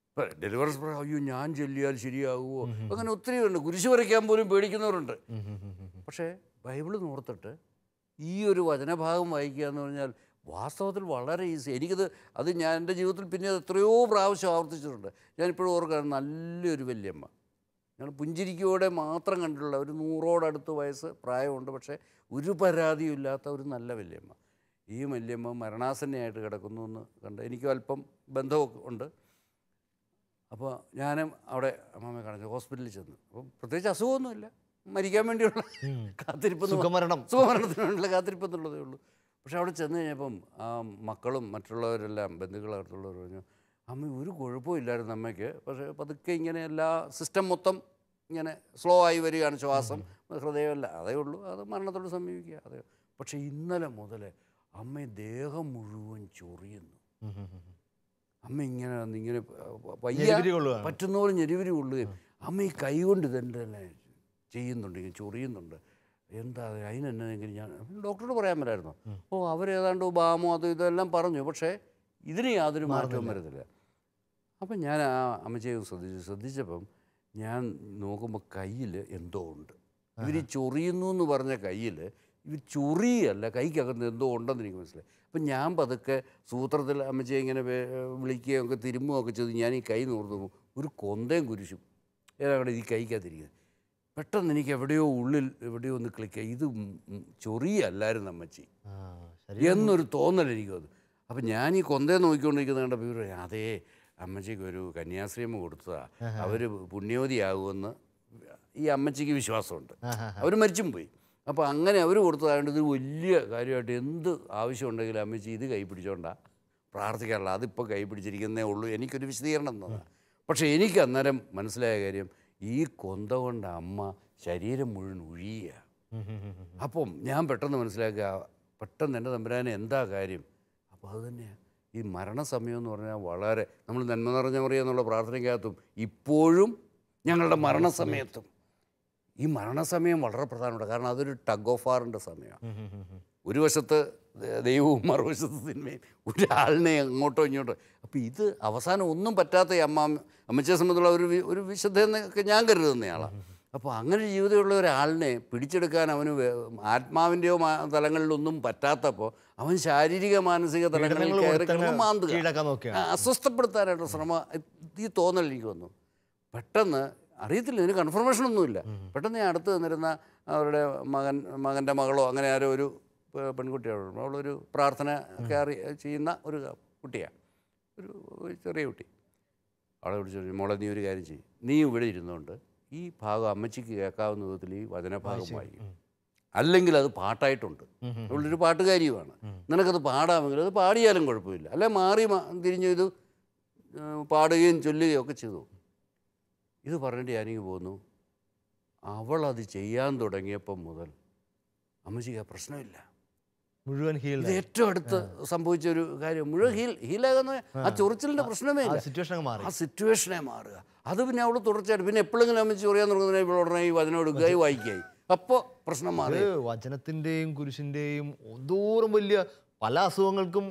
ഇപ്പം ഡെലിവറൻസ് പ്രയർ, അയ്യോ ഞാൻ ചൊല്ലിയാൽ ശരിയാകുമോ, അങ്ങനെ ഒത്തിരി ഉണ്ട്. കുരിശ് വരയ്ക്കാൻ പോലും പേടിക്കുന്നവരുണ്ട്. പക്ഷേ ബൈബിൾ നോർത്തിട്ട് ഈ ഒരു വചനഭാഗം വായിക്കുക എന്ന് പറഞ്ഞാൽ വാസ്തവത്തിൽ വളരെ ഈസി. അത് ഞാൻ എൻ്റെ ജീവിതത്തിൽ പിന്നെ എത്രയോ പ്രാവശ്യം ആവർത്തിച്ചിട്ടുണ്ട്. ഞാനിപ്പോഴും ഓർക്കുകയാണ്, നല്ലൊരു വല്യമ്മ, ഞങ്ങൾ പുഞ്ചിരിക്കോടെ മാത്രം കണ്ടിട്ടുള്ള ഒരു 100ഓടടുത്ത് വയസ്സ് പ്രായമുണ്ട്, പക്ഷേ ഒരു പരാതിയും ഇല്ലാത്ത ഒരു നല്ല വല്യമ്മ. ഈ വല്യമ്മ മരണാസന്നയായിട്ട് കിടക്കുന്നു എന്ന് കണ്ട് എനിക്കും അല്പം ബന്ധമൊക്കെ ഉണ്ട്. അപ്പോൾ ഞാനും അവിടെ അമ്മമ്മയെ കാണിച്ചു ഹോസ്പിറ്റലിൽ ചെന്നു. അപ്പം പ്രത്യേകിച്ച് അസുഖമൊന്നുമില്ല, മരിക്കാൻ വേണ്ടിയുള്ള സുഖമരണത്തിനുള്ള കാത്തിരിപ്പെന്നുള്ളതേ ഉള്ളൂ. പക്ഷെ അവിടെ ചെന്ന് കഴിഞ്ഞപ്പം ആ മക്കളും മറ്റുള്ളവരെല്ലാം ബന്ധുക്കളായിട്ടുള്ളവർ പറഞ്ഞു, അമ്മ ഒരു കുഴപ്പവും ഇല്ലായിരുന്നു അമ്മയ്ക്ക്, പക്ഷേ പതുക്കെ ഇങ്ങനെ എല്ലാ സിസ്റ്റം മൊത്തം ഇങ്ങനെ സ്ലോ ആയി വരികയാണ്, ശ്വാസം, ഹൃദയമല്ല, അതേ ഉള്ളൂ, അത് മരണത്തോട് സമീപിക്കുക, അതേ. പക്ഷേ ഇന്നലെ മുതൽ അമ്മ ദേഹം മുഴുവൻ ചൊറിയുന്നു. അമ്മ ഇങ്ങനെ പയ്യ പറ്റുന്ന പോലെ ഞെരിവിരി കൊള്ളുകയും അമ്മ ഈ കൈ കൊണ്ട് ഇതെന്നെ ചെയ്യുന്നുണ്ട്, ഇങ്ങനെ ചൊറിയുന്നുണ്ട്. എന്താ അതിനെന്നെങ്കിലും ഞാൻ ഡോക്ടറോട് പറയാൻ പറ്റായിരുന്നോ? അവരേതാണ്ട് ബാമോ അത് ഇതെല്ലാം പറഞ്ഞു, പക്ഷേ ഇതിന് യാതൊരു മാറ്റവും വരുന്നില്ല. അപ്പം ഞാൻ ആ അമ്മച്ചയെ ശ്രദ്ധിച്ചപ്പം ഞാൻ നോക്കുമ്പോൾ കയ്യിൽ എന്തോ ഉണ്ട്. ഇവർ ചൊറിയുന്നു എന്ന് പറഞ്ഞ കയ്യിൽ ഇവർ ചൊറിയല്ല, കൈക്കകത്ത് എന്തോ ഉണ്ടെന്ന് എനിക്ക് മനസ്സിലായി. അപ്പം ഞാൻ പതുക്കെ സൂത്രത്തിൽ അമ്മച്ചയെ ഇങ്ങനെ വിളിക്കുകയും ഒക്കെ തിരുമ്പുകയൊക്കെ ചെയ്ത് ഞാൻ ഈ കൈ നോർന്നു, ഒരു കൊന്തയും കുരിശും ഏതാണ്ട് ഈ കൈക്കകത്തിരിക്കുന്നത്. പെട്ടെന്ന് എനിക്ക് എവിടെയോ ഉള്ളിൽ എവിടെയോ ഒന്ന് ക്ലിക്ക്, ഇത് ചൊറിയല്ലായിരുന്നു അമ്മച്ചി എന്നൊരു തോന്നൽ എനിക്ക് വന്നു. അപ്പം ഞാൻ ഈ കൊന്തയെ നോക്കിക്കൊണ്ടിരിക്കുന്ന കണ്ടപ്പോൾ ഇവർ അതേ അമ്മച്ചിക്ക് ഒരു കന്യാശ്രീയമ്മ കൊടുത്തതാണ്, അവർ പുണ്യവതിയാകുമെന്ന് ഈ അമ്മച്ചിക്ക് വിശ്വാസമുണ്ട്, അവർ മരിച്ചും പോയി. അപ്പോൾ അങ്ങനെ അവർ കൊടുത്തതായതുകൊണ്ട് ഇത് വലിയ കാര്യമായിട്ട് എന്ത് ആവശ്യമുണ്ടെങ്കിലും അമ്മച്ചി ഇത് കൈ പിടിച്ചോണ്ടാണ് പ്രാർത്ഥിക്കാറില്ല, അതിപ്പോൾ കൈ പിടിച്ചിരിക്കുന്നേ ഉള്ളൂ. എനിക്കൊരു വിശദീകരണം തന്നതാണ്. പക്ഷേ എനിക്ക് അന്നേരം മനസ്സിലായ കാര്യം, ഈ കൊന്ത കൊണ്ട് അമ്മ ശരീരം മുഴുവൻ ഒഴിയുക. അപ്പം ഞാൻ പെട്ടെന്ന് മനസ്സിലാക്കുക, പെട്ടെന്ന് എൻ്റെ തമ്പുരാനെ എന്താ കാര്യം. അപ്പോൾ അത് തന്നെയാണ് ഈ മരണസമയം എന്ന് പറഞ്ഞാൽ വളരെ, നമ്മൾ നന്മ നിറഞ്ഞ മറിയ എന്നുള്ള പ്രാർത്ഥനയ്ക്കകത്തും ഇപ്പോഴും ഞങ്ങളുടെ മരണസമയത്തും ഈ മരണസമയം വളരെ പ്രധാനമാണ്. കാരണം അതൊരു ടഗ് ഓഫ് വാറിൻ്റെ സമയമാണ്. ഒരു വശത്ത് ദൈവവും മറുവശത്ത് തിന്മയും, ഒരാളിനെ അങ്ങോട്ടോ ഇങ്ങോട്ടോ. അപ്പോൾ ഇത് അവസാനം ഒന്നും പറ്റാത്ത അമ്മച്ചിയെ സംബന്ധിച്ചുള്ള ഒരു വിശുദ്ധ എന്നൊക്കെ ഞാൻ കരുതുന്നയാളാണ്. അപ്പോൾ അങ്ങനെ ജീവിതമുള്ള ഒരാളിനെ പിടിച്ചെടുക്കാൻ അവന് ആത്മാവിൻ്റെയോ തലങ്ങളിലൊന്നും പറ്റാത്തപ്പോൾ അവൻ ശാരീരിക മാനസിക തലങ്ങളിൽ കയറി കിടന്ന് മാന്തുക, അസ്വസ്ഥപ്പെടുത്താനായിട്ട് ശ്രമം. ഈ തോന്നൽ എനിക്ക് വന്നു. പെട്ടെന്ന് അറിയത്തില്ല, ഇതിന് കൺഫർമേഷനൊന്നുമില്ല. പെട്ടെന്ന് ഞാൻ അടുത്ത് നിന്നിരുന്ന അവരുടെ മകൻ്റെ മകളോ അങ്ങനെ ആരോ ഒരു പെൺകുട്ടിയാണ്, അവളൊരു പ്രാർത്ഥന ഒക്കെ ചെയ്യുന്ന ഒരു കുട്ടിയാണ്, ഒരു ചെറിയ കുട്ടി. അവളെ വിളിച്ചു, മോളെ നീ ഒരു കാര്യം ചെയ്യും, നീ ഇവിടെ ഇരുന്നുകൊണ്ട് ഈ ഭാഗം അമ്മച്ചിക്ക് കേൾക്കാവുന്ന വിധത്തിൽ ഈ വചനഭാഗം വായിക്കും, അല്ലെങ്കിൽ അത് പാട്ടായിട്ടുണ്ട്, അവളൊരു പാട്ടുകാരിയുമാണ്, നിനക്കത് പാടാമെങ്കിൽ അത് പാടിയാലും കുഴപ്പമില്ല, അല്ലെ മാറി തിരിഞ്ഞു ഇത് പാടുകയും ചൊല്ലുകയും ഒക്കെ ചെയ്തു. ഇത് പറഞ്ഞിട്ട് ഞാനിങ്ങ് പോന്നു. അവളത് ചെയ്യാൻ തുടങ്ങിയപ്പം മുതൽ അമ്മച്ചിക്ക് ആ പ്രശ്നമില്ല, മുഴുവൻ ഹീൽ. ഇത് ഏറ്റവും അടുത്ത് സംഭവിച്ച ഒരു കാര്യം. മുഴുവൻ ഹീലാകുന്ന ആ ചൊറിച്ചിലിൻ്റെ പ്രശ്നമേ ഇല്ല, ആ സിറ്റുവേഷനെ മാറുക. അത് പിന്നെ അവൾ തുടർച്ചയായിട്ട് പിന്നെ എപ്പോഴെങ്കിലും അമ്മച്ചി ചൊറിയാൻ തുടങ്ങുന്നതിനെ ഇവിടെ ഉടനെ ഈ വചനം എടുക്കുകയും വായിക്കുകയായി. അപ്പോൾ പ്രശ്നം മാറി. വചനത്തിൻ്റെയും കുരിശിൻ്റെയും എന്തോരം വലിയ പല അസുഖങ്ങൾക്കും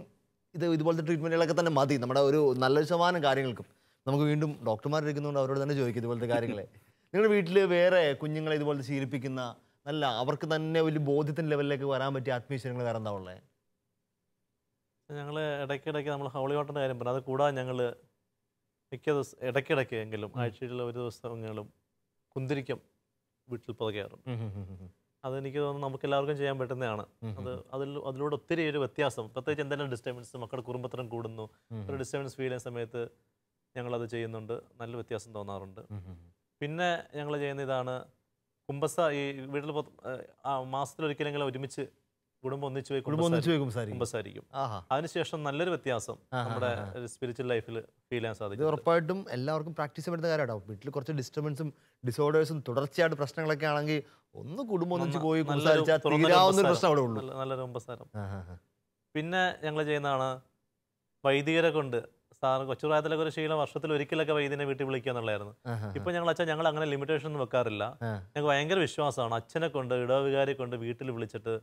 ഇതുപോലത്തെ ട്രീറ്റ്മെൻറ്റുകളൊക്കെ തന്നെ മതി. നമ്മുടെ ഒരു നല്ലൊരു ശതമാനം കാര്യങ്ങൾക്കും നമുക്ക് വീണ്ടും ഡോക്ടർമാരിരിക്കുന്നതുകൊണ്ട് അവരോട് തന്നെ ചോദിക്കും ഇതുപോലത്തെ കാര്യങ്ങളെ. നിങ്ങളുടെ വീട്ടിൽ വേറെ കുഞ്ഞുങ്ങളെ ഇതുപോലത്തെ ശീലിപ്പിക്കുന്ന നല്ല അവർക്ക് തന്നെ വലിയ ബോധ്യത്തിൻ്റെ ലെവലിലേക്ക് വരാൻ പറ്റിയ ആത്മീയശീലങ്ങൾ വേറെ എന്താ ഉള്ളത്? ഞങ്ങൾ ഇടയ്ക്കിടയ്ക്ക് നമ്മൾ ഹോളി വാട്ടറിൻ്റെ കാര്യം പറഞ്ഞു. അത് കൂടാതെ ഞങ്ങൾ മിക്ക ദിവസം ഇടയ്ക്കിടയ്ക്ക് എങ്കിലും ആഴ്ചയിൽ ഒരു ദിവസങ്ങളും കുന്തിരിക്കം വീട്ടിൽ പതുക്കാറുണ്ട്. അതെനിക്ക് തോന്നുന്നു നമുക്ക് എല്ലാവർക്കും ചെയ്യാൻ പറ്റുന്നതാണ്. അതിലൂടെ ഒത്തിരി ഒരു വ്യത്യാസം, പ്രത്യേകിച്ച് എന്തെങ്കിലും ഡിസ്റ്റർബൻസ് മക്കളുടെ കുടുംബത്തിനും കൂടുന്നു, ഒരു ഡിസ്റ്റർബൻസ് ഫീൽ ചെയ്യുന്ന സമയത്ത് ഞങ്ങളത് ചെയ്യുന്നുണ്ട്, നല്ല വ്യത്യാസം തോന്നാറുണ്ട്. പിന്നെ ഞങ്ങൾ ചെയ്യുന്ന ഇതാണ് ഈ വീട്ടിൽ മാസത്തിലൊരിക്കലെങ്കിലും ഒരുമിച്ച് കുടുംബം ഒന്നിച്ച് പോയി കുമ്പസാരിക്കും. അതിനുശേഷം നല്ലൊരു വ്യത്യാസം നമ്മുടെ സ്പിരിച്വൽ ലൈഫിൽ ഫീൽ ചെയ്യാൻ സാധിക്കും. ഉറപ്പായിട്ടും എല്ലാവർക്കും പ്രാക്ടീസ് ചെയ്യുന്ന കാര്യമാവും. വീട്ടിൽ കുറച്ച് ഡിസ്റ്റർബൻസും ഡിസോർഡേഴ്സും തുടർച്ചയായിട്ട് പ്രശ്നങ്ങളൊക്കെ ആണെങ്കിൽ ഒന്ന് കുടുംബം ഒന്നിച്ച് പോയി നല്ലൊരു കുമ്പസാരം. പിന്നെ ഞങ്ങൾ ചെയ്യുന്നതാണ് വൈദികരെ കൊണ്ട്, കൊച്ചുപ്രായത്തിലൊക്കെ ഒരു ശീലം വർഷത്തിൽ ഒരിക്കലൊക്കെ വൈദ്യനെ വീട്ടിൽ വിളിക്കുക എന്നുള്ളതായിരുന്നു. ഇപ്പൊ ഞങ്ങൾ അങ്ങനെ ലിമിറ്റേഷൻ ഒന്നും വെക്കാറില്ല. ഞങ്ങൾക്ക് ഭയങ്കര വിശ്വാസമാണ് അച്ഛനെ കൊണ്ട് ഇടവികാരെ കൊണ്ട് വീട്ടിൽ വിളിച്ചിട്ട്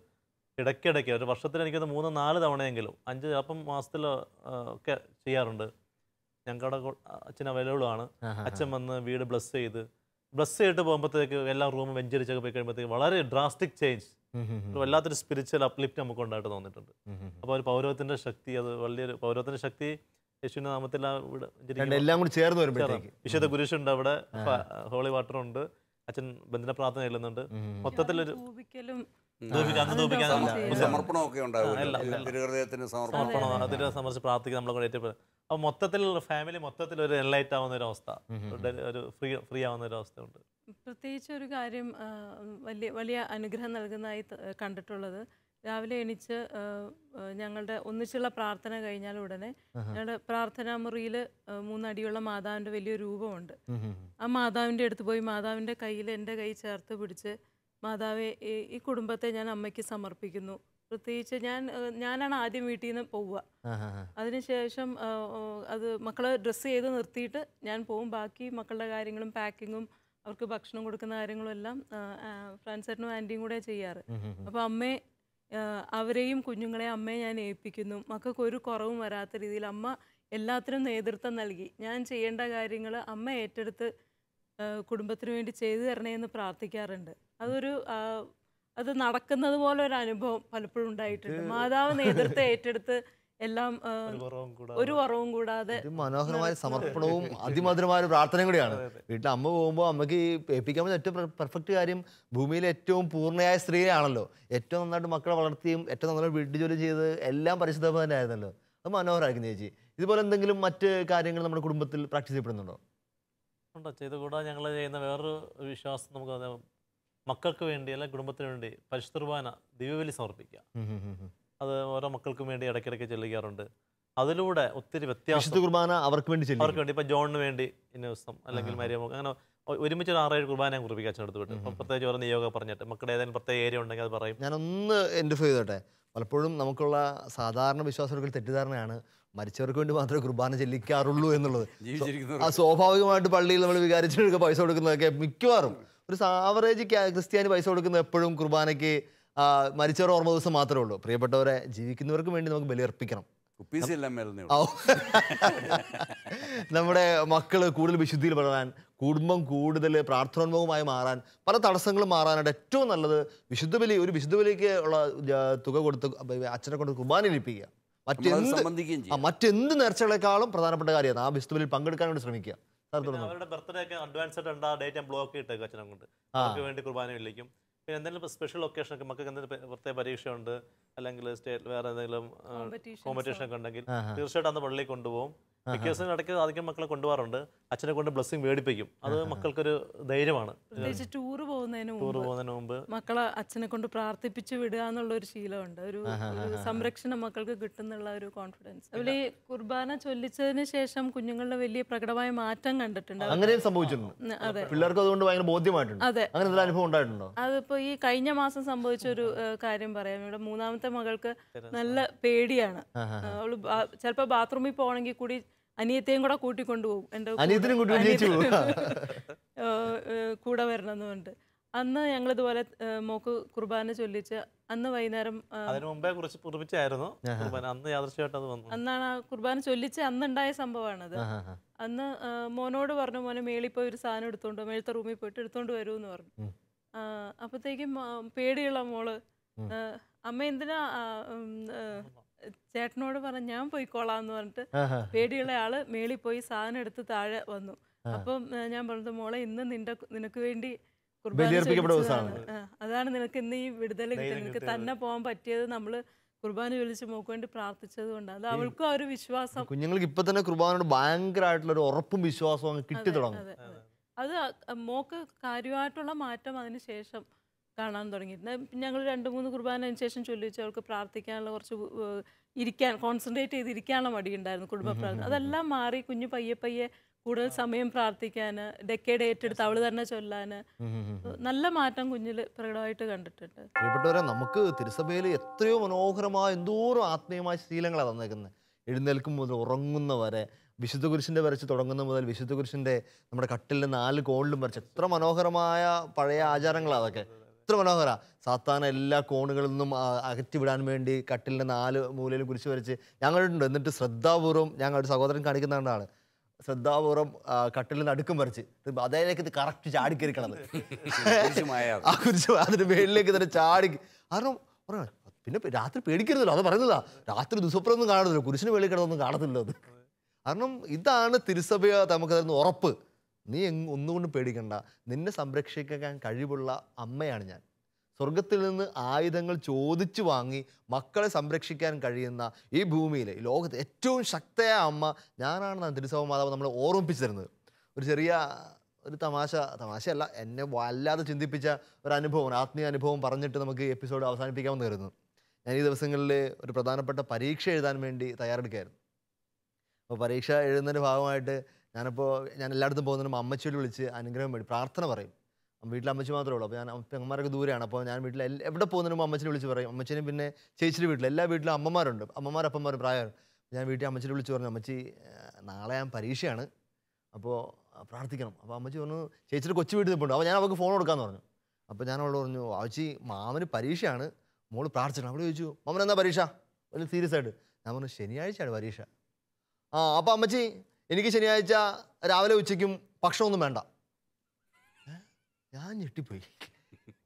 ഇടയ്ക്കിടയ്ക്ക് ഒരു വർഷത്തിൽ എനിക്കത് 3-4 തവണയെങ്കിലും 5 ചിലപ്പം മാസത്തിൽ ഒക്കെ ചെയ്യാറുണ്ട്. ഞങ്ങളുടെ അച്ഛൻ അവൈലബിൾ ആണ്. അച്ഛൻ വന്ന് വീട് ബ്ലസ് ചെയ്തിട്ട് പോകുമ്പോഴത്തേക്ക് എല്ലാ റൂമും വെഞ്ചരിച്ചൊക്കെ പോയി കഴിയുമ്പോഴത്തേക്ക് വളരെ ഡ്രാസ്റ്റിക് ചേഞ്ച്, വല്ലാത്തൊരു സ്പിരിച്വൽ അപ്ലിഫ്റ്റ് നമുക്ക് ഉണ്ടായിട്ട് തോന്നിയിട്ടുണ്ട്. അപ്പോൾ ഒരു പൗരവത്തിൻ്റെ ശക്തി, അത് വലിയൊരു പൗരവത്തിൻ്റെ ശക്തി യേശുവിന്റെ നാമത്തിൽ എല്ലാം കൂടി ചേർന്ന് വരുമ്പോഴത്തേക്ക് വിശുദ്ധ കുരിശുണ്ട്, അവിടെ ഹോളി വാട്ടർ ഉണ്ട്, അച്ഛൻ ബന്ധന പ്രാർത്ഥന ചെല്ലുന്നുണ്ട്. മൊത്തത്തിലൊരു സമർപ്പണമൊക്കെ സമർപ്പണം അതിനെ സംബന്ധിച്ച് പ്രാർത്ഥിക്കുക നമ്മളെ കൊണ്ട് ഏറ്റവും. അപ്പോൾ മൊത്തത്തിൽ ഫാമിലി മൊത്തത്തിൽ ഒരു എൻലൈറ്റ് ആവുന്ന ഒരു അവസ്ഥ, ഒരു ഫ്രീ ആവുന്ന ഒരു അവസ്ഥ ഉണ്ട്. പ്രത്യേകിച്ച് ഒരു കാര്യം വലിയ അനുഗ്രഹം നൽകുന്നതായി കണ്ടിട്ടുള്ളത്, രാവിലെ എണീച്ച് ഞങ്ങളുടെ ഒന്നിച്ചുള്ള പ്രാർത്ഥന കഴിഞ്ഞാൽ ഉടനെ ഞങ്ങളുടെ പ്രാർത്ഥനാ മുറിയിൽ 3 അടിയുള്ള മാതാവിൻ്റെ വലിയൊരു രൂപമുണ്ട്. ആ മാതാവിൻ്റെ അടുത്ത് പോയി മാതാവിൻ്റെ കയ്യിൽ എൻ്റെ കൈ ചേർത്ത് പിടിച്ച്, മാതാവെ ഈ കുടുംബത്തെ ഞാൻ അമ്മയ്ക്ക് സമർപ്പിക്കുന്നു. പ്രത്യേകിച്ച് ഞാനാണ് ആദ്യം വീട്ടിൽ നിന്ന് പോവുക. അതിനുശേഷം അത് മക്കളെ ഡ്രസ്സ് ചെയ്ത് നിർത്തിയിട്ട് ഞാൻ പോവും. ബാക്കി മക്കളുടെ കാര്യങ്ങളും പാക്കിങ്ങും അവർക്ക് ഭക്ഷണം കൊടുക്കുന്ന കാര്യങ്ങളും എല്ലാം ഫ്രാൻസേട്ടനും ആൻറ്റിയും കൂടെ ചെയ്യാറ്. അപ്പോൾ അവരെയും കുഞ്ഞുങ്ങളെയും അമ്മയെ ഞാൻ ഏൽപ്പിക്കുന്നു. മക്കൾക്ക് ഒരു കുറവും വരാത്ത രീതിയിൽ അമ്മ എല്ലാത്തിനും നേതൃത്വം നൽകി. ഞാൻ ചെയ്യേണ്ട കാര്യങ്ങൾ അമ്മ ഏറ്റെടുത്ത് കുടുംബത്തിന് വേണ്ടി ചെയ്തു തരണേ എന്ന് പ്രാർത്ഥിക്കാറുണ്ട്. അത് നടക്കുന്നത് പോലെ ഒരു അനുഭവം പലപ്പോഴും ഉണ്ടായിട്ടുണ്ട്. മാതാവ് നേതൃത്വം ഏറ്റെടുത്ത് എല്ലാം ഒരു കുറവും കൂടാതെ. മനോഹരമായ സമർപ്പണവും അതിമധുരമായ പ്രാർത്ഥനയും കൂടിയാണ്. വീട്ടിൽ അമ്മ പോകുമ്പോൾ അമ്മയ്ക്ക് ഏൽപ്പിക്കാൻ പറ്റുന്ന ഏറ്റവും പെർഫെക്റ്റ് കാര്യം ഭൂമിയിലെ ഏറ്റവും പൂർണ്ണയായ സ്ത്രീയാണല്ലോ. ഏറ്റവും നന്നായിട്ട് മക്കളെ വളർത്തിയും ഏറ്റവും നന്നായിട്ട് വീട്ടു ജോലി ചെയ്ത് എല്ലാം പരിശുദ്ധ തന്നെ ആയിരുന്നല്ലോ. അത് മനോഹരമായിരിക്കും ചേച്ചി. ഇതുപോലെ എന്തെങ്കിലും മറ്റ് കാര്യങ്ങൾ നമ്മുടെ കുടുംബത്തിൽ പ്രാക്ടീസ് ചെയ്യപ്പെടുന്നുണ്ടോ? ഉണ്ടോ. ചെയ്തുകൂടാ ഞങ്ങൾ ചെയ്യുന്ന വേറൊരു വിശ്വാസം നമുക്ക് മക്കൾക്ക് വേണ്ടി അല്ലെങ്കിൽ കുടുംബത്തിന് വേണ്ടി പരിശുദ്ധ കുർബാന ദിവ്യബലി സമർപ്പിക്കുക. അത് ഓരോ മക്കൾക്കും വേണ്ടി ഇടയ്ക്കിടയ്ക്ക് ചെല്ലിക്കാറുണ്ട്. അതിലൂടെ ഒത്തിരി വ്യത്യാസം. കുർബാന അവർക്ക് വേണ്ടി ഇപ്പം ജോണിന് വേണ്ടി ഇന്ന ദിവസം അല്ലെങ്കിൽ മരിയമോ അങ്ങനെ ഒരുമിച്ച് ഒരു 6-7 കുർബാന ഞാൻ കുറിപ്പിക്കും അച്ഛനടുത്ത് വിട്ട്. അപ്പം പ്രത്യേകിച്ച് ഓരോ നിയോഗം പറഞ്ഞിട്ട് മക്കളുടെ ഏതെങ്കിലും പ്രത്യേക ഏരിയ ഉണ്ടെങ്കിൽ അത് പറയും. ഞാനൊന്ന് എൻഡിഫൈ ചെയ്തോട്ടെ. പലപ്പോഴും നമുക്കുള്ള സാധാരണ വിശ്വാസികൾക്ക് തെറ്റിദ്ധാരണയാണ് മരിച്ചവർക്ക് വേണ്ടി മാത്രമേ കുർബാന ചെല്ലിക്കാറുള്ളൂ എന്നുള്ളത്. സ്വാഭാവികമായിട്ട് പള്ളിയിൽ നമ്മൾ വികാരിച്ചവർക്ക് പൈസ കൊടുക്കുന്നതൊക്കെ മിക്കവാറും ഒരു ആവറേജ് ക്രിസ്ത്യാനി പൈസ കൊടുക്കുന്ന എപ്പോഴും കുർബാനയ്ക്ക് മരിച്ചവർ ഓർമ്മ ദിവസം മാത്രമേ ഉള്ളൂ. പ്രിയപ്പെട്ടവരെ, ജീവിക്കുന്നവർക്ക് വേണ്ടി നമുക്ക് ബലിയർപ്പിക്കണം. നമ്മുടെ മക്കള് കൂടുതൽ വിശുദ്ധിയിൽ വളരാൻ, കുടുംബം കൂടുതൽ പ്രാർത്ഥനോന്മുഖമായി മാറാൻ, പല തടസ്സങ്ങളും മാറാനായിട്ട് ഏറ്റവും നല്ലത് വിശുദ്ധ ബലിക്ക് ഉള്ള തുക കൊടുത്ത് അച്ഛനെ കൊണ്ട് കുർബാന ഏൽപ്പിക്കുക. മറ്റെന്ത് നേർച്ചകളെക്കാളും പ്രധാനപ്പെട്ട കാര്യമാണ് ആ വിശുദ്ധ ബലിയിൽ പങ്കെടുക്കാൻ വേണ്ടി ശ്രമിക്കുക. അവരുടെ ബർത്ത്ഡേ ഒക്കെ അഡ്വാൻസ് ആയിട്ട് ആ ഡേറ്റ് ഞാൻ ബ്ലോക്ക് ഇട്ടേക്കും അച്ഛനെ കൊണ്ട്. അവർക്ക് വേണ്ടി കുർബാന വിളിക്കും. പിന്നെ എന്തെങ്കിലും സ്പെഷ്യൽ ഒക്കേഷൻ ഒക്കെ മക്കൾക്ക് എന്തെങ്കിലും പ്രത്യേക പരീക്ഷയുണ്ട് അല്ലെങ്കിൽ സ്റ്റേറ്റ് വേറെ എന്തെങ്കിലും കോമ്പറ്റീഷൻ ഒക്കെ ഉണ്ടെങ്കിൽ തീർച്ചയായിട്ടും അന്ന് പള്ളിയിൽ കൊണ്ടുപോകും. മിക്ക ദിവസം ഇടയ്ക്ക് അധികം മക്കളെ കൊണ്ടുപോകാറുണ്ട്. അച്ഛനെ കൊണ്ട് ബ്ലെസ്സിങ് മേടിപ്പിക്കും. അത് മക്കൾക്കൊരു ധൈര്യമാണ്. പ്രത്യേകിച്ച് ടൂർ പോകുന്നതിന് മുമ്പ് മക്കളെ അച്ഛനെ കൊണ്ട് പ്രാർത്ഥിപ്പിച്ച് വിടുക എന്നുള്ള ഒരു ശീലമുണ്ട്. ഒരു സംരക്ഷണം മക്കൾക്ക് കിട്ടുന്നുള്ള ഒരു കോൺഫിഡൻസ്. അതുപോലെ ഈ കുർബാന ചൊല്ലിച്ചതിന് ശേഷം കുഞ്ഞുങ്ങളുടെ വലിയ പ്രകടമായ മാറ്റം കണ്ടിട്ടുണ്ട്. അങ്ങനെയും സംഭവിച്ചിട്ടുണ്ട്. അതെ, പിള്ളേർക്ക് അതുകൊണ്ട് ഭയങ്കര ബോധ്യമായിട്ടുണ്ട്. അതെ, അങ്ങനെ അനുഭവം ഉണ്ടായിട്ടുണ്ടോ? അതിപ്പോ ഈ കഴിഞ്ഞ മാസം സംഭവിച്ച ഒരു കാര്യം പറയാം. ഇവിടെ മൂന്നാമത്തെ മകൾക്ക് നല്ല പേടിയാണ്. അവള് ചിലപ്പോ ബാത്റൂമിൽ പോകണമെങ്കിൽ കൂടി അനിയത്തെയും കൂടെ കൂട്ടിക്കൊണ്ടുപോകും. എൻ്റെ കൂടെ വരണമെന്ന് പറഞ്ഞിട്ട് അന്ന് ഞങ്ങളിതുപോലെ മോക്ക് കുർബാന ചൊല്ലിച്ച് അന്ന് വൈകുന്നേരം അന്നാണ് ആ കുർബാന ചൊല്ലിച്ച് അന്നുണ്ടായ സംഭവമാണത്. അന്ന് മോനോട് പറഞ്ഞു, മോനെ മേളിൽ പോയി ഒരു സാധനം എടുത്തോണ്ട് മേളത്തെ റൂമിൽ പോയിട്ട് എടുത്തോണ്ട് വരൂന്ന് പറഞ്ഞു. അപ്പത്തേക്കും പേടിയുള്ള മോള് അമ്മ എന്തിനാ ചേട്ടനോട് പറഞ്ഞ ഞാൻ പോയിക്കോളാന്ന് പറഞ്ഞിട്ട് പേടിയുള്ള ആള് മേളിൽ പോയി സാധനം എടുത്ത് താഴെ വന്നു. അപ്പം ഞാൻ പറഞ്ഞത്, മോളെ ഇന്ന് നിനക്ക് വേണ്ടി അതാണ് നിനക്ക് ഇന്ന് ഈ വിടുതൽ കിട്ടിയത്. നിനക്ക് തന്നെ പോകാൻ പറ്റിയത് നമ്മള് കുർബാന ചൊല്ലിച്ച് മോക്ക് വേണ്ടി പ്രാർത്ഥിച്ചത് കൊണ്ടാണ്. അത് അവൾക്കും ആ ഒരു വിശ്വാസം. കുഞ്ഞുങ്ങൾക്ക് ഇപ്പൊ തന്നെ കുർബാനയോട് ഭയങ്കരമായിട്ടുള്ള ഒരു ഉറപ്പും വിശ്വാസവും കിട്ടി തുടങ്ങും. അത് മോക്ക് കാര്യമായിട്ടുള്ള മാറ്റം അതിന് ശേഷം കാണാൻ തുടങ്ങിയിട്ടുണ്ട്. ഞങ്ങൾ 2-3 കുർബാനതിന് ശേഷം ചൊല്ലിച്ച് അവൾക്ക് പ്രാർത്ഥിക്കാനുള്ള കുറച്ച് കോൺസെൻട്രേറ്റ് ചെയ്തിരിക്കാനുള്ള മടിയുണ്ടായിരുന്നു കുടുംബ പ്രാർത്ഥന. അതെല്ലാം മാറി കുഞ്ഞു പയ്യെ കൂടുതൽ സമയം പ്രാർത്ഥിക്കാൻ, ഡെക്കേഡ് ഏറ്റെടുത്ത് അവള് തന്നെ ചൊല്ലാൻ നല്ല മാറ്റം കുഞ്ഞിൽ പ്രകടമായിട്ട് കണ്ടിട്ടുണ്ട്. പ്രിയപ്പെട്ടവരെ, നമുക്ക് തിരുസഭയിൽ എത്രയോ മനോഹരമായ എന്തോരം ആത്മീയമായ ശീലങ്ങളാണ് തന്നേക്കുന്നത്. എഴുന്നേൽക്കും മുതൽ ഉറങ്ങുന്നവരെ, വിശുദ്ധ കുരിശിൻ്റെ വരച്ച് തുടങ്ങുന്ന മുതൽ വിശുദ്ധ കുരിശിൻ്റെ നമ്മുടെ കട്ടിലിൻ്റെ 4 കോണിലും വരച്ച് എത്ര മനോഹരമായ പഴയ ആചാരങ്ങളാണ് അതൊക്കെ. എത്ര മനോഹര. സാത്താൻ എല്ലാ കോണുകളിൽ നിന്നും അകറ്റിവിടാൻ വേണ്ടി കട്ടിലിൻ്റെ 4 മൂലയിലും കുരിശ് വരച്ച് ഞങ്ങളുണ്ട്. എന്നിട്ട് ശ്രദ്ധാപൂർവ്വം ഞങ്ങളുടെ സഹോദരൻ കാണിക്കുന്നതാണ് ശ്രദ്ധാപൂർവ്വം കട്ടിലിൽ നിന്ന് അടുക്കും വരച്ച് അതേലേക്ക് ഇത് കറക്റ്റ് ചാടിക്കരിക്കണത്. ആ കുരിശ് അതിൻ്റെ മേളിലേക്ക് തന്നെ ചാടി. കാരണം പിന്നെ രാത്രി പേടിക്കരുതല്ലോ, അത് പറയുന്നതാ. രാത്രി ദുസ്വപ്നമൊന്നും കാണുന്നില്ല, കുരിശിന് വെളിയിൽ കിടന്നൊന്നും കാണത്തില്ല അത്. കാരണം ഇതാണ് തിരുസഭ നമുക്ക് തരുന്ന ഉറപ്പ്. നീ ഒന്നുകൊണ്ടും പേടിക്കണ്ട, നിന്നെ സംരക്ഷിക്കാൻ കഴിവുള്ള അമ്മയാണ് ഞാൻ. സ്വർഗത്തിൽ നിന്ന് ആയുധങ്ങൾ ചോദിച്ചു വാങ്ങി മക്കളെ സംരക്ഷിക്കാൻ കഴിയുന്ന ഈ ഭൂമിയിലെ ഈ ലോകത്ത് ഏറ്റവും ശക്തയായ അമ്മ ഞാനാണെന്നാണ് തിരുസഭ മാതാവ് നമ്മളെ ഓർമ്മിപ്പിച്ചു തരുന്നത്. ഒരു ചെറിയ തമാശയല്ല, എന്നെ വല്ലാതെ ചിന്തിപ്പിച്ച ഒരു അനുഭവം, ആത്മീയ അനുഭവം പറഞ്ഞിട്ട് നമുക്ക് ഈ എപ്പിസോഡ് അവസാനിപ്പിക്കാമെന്ന് കരുതുന്നു. ഞാൻ ഈ ദിവസങ്ങളിൽ ഒരു പ്രധാനപ്പെട്ട പരീക്ഷ എഴുതാൻ വേണ്ടി തയ്യാറെടുക്കുകയായിരുന്നു. അപ്പോൾ പരീക്ഷ എഴുതുന്നതിൻ്റെ ഭാഗമായിട്ട് ഞാൻ എല്ലായിടത്തും പോകുന്നതിനും അമ്മച്ചിയോട് വിളിച്ച് അനുഗ്രഹം വേണ്ടി പ്രാർത്ഥന പറയും. വീട്ടിൽ അമ്മച്ചി മാത്രമേ ഉള്ളൂ. അപ്പോൾ ഞാൻ പെങ്ങന്മാരൊക്കെ ദൂരെയാണ്. അപ്പോൾ ഞാൻ വീട്ടിൽ എവിടെ പോകുന്നതിനും അമ്മച്ചിനെ വിളിച്ച് പറയും. അമ്മച്ചിനും പിന്നെ ചേച്ചിയുടെ വീട്ടിൽ എല്ലാ വീട്ടിലും അമ്മമാരുണ്ട്, അപ്പന്മാരും പ്രായമാണ്. ഞാൻ വീട്ടിൽ അമ്മച്ചിനെ വിളിച്ച് പറഞ്ഞു, അമ്മച്ചി നാളെ ഞാൻ പരീക്ഷയാണ്, അപ്പോൾ പ്രാർത്ഥിക്കണം. അപ്പോൾ അമ്മച്ചി പറഞ്ഞു ചേച്ചിയുടെ കൊച്ചു വീട്ടിൽ നിൽപ്പുണ്ട്, അപ്പോൾ ഞാൻ അവൾക്ക് ഫോൺ കൊടുക്കാമെന്ന് പറഞ്ഞു. അപ്പോൾ ഞാൻ അവളോട് പറഞ്ഞു, ആച്ചി മാമന് പരീക്ഷയാണ്, മോള് പ്രാർത്ഥിക്കണം. അവിടെ ചോദിച്ചു, മാമൻ എന്താ പരീക്ഷ വലിയ സീരിയസ് ആയിട്ട്? ഞാൻ പറഞ്ഞു ശനിയാഴ്ചയാണ് പരീക്ഷ. അപ്പോൾ അമ്മച്ചി എനിക്ക് ശനിയാഴ്ച രാവിലെ ഉച്ചയ്ക്കും ഭക്ഷണമൊന്നും വേണ്ട. ഞാൻ ഞെട്ടിപ്പോയി.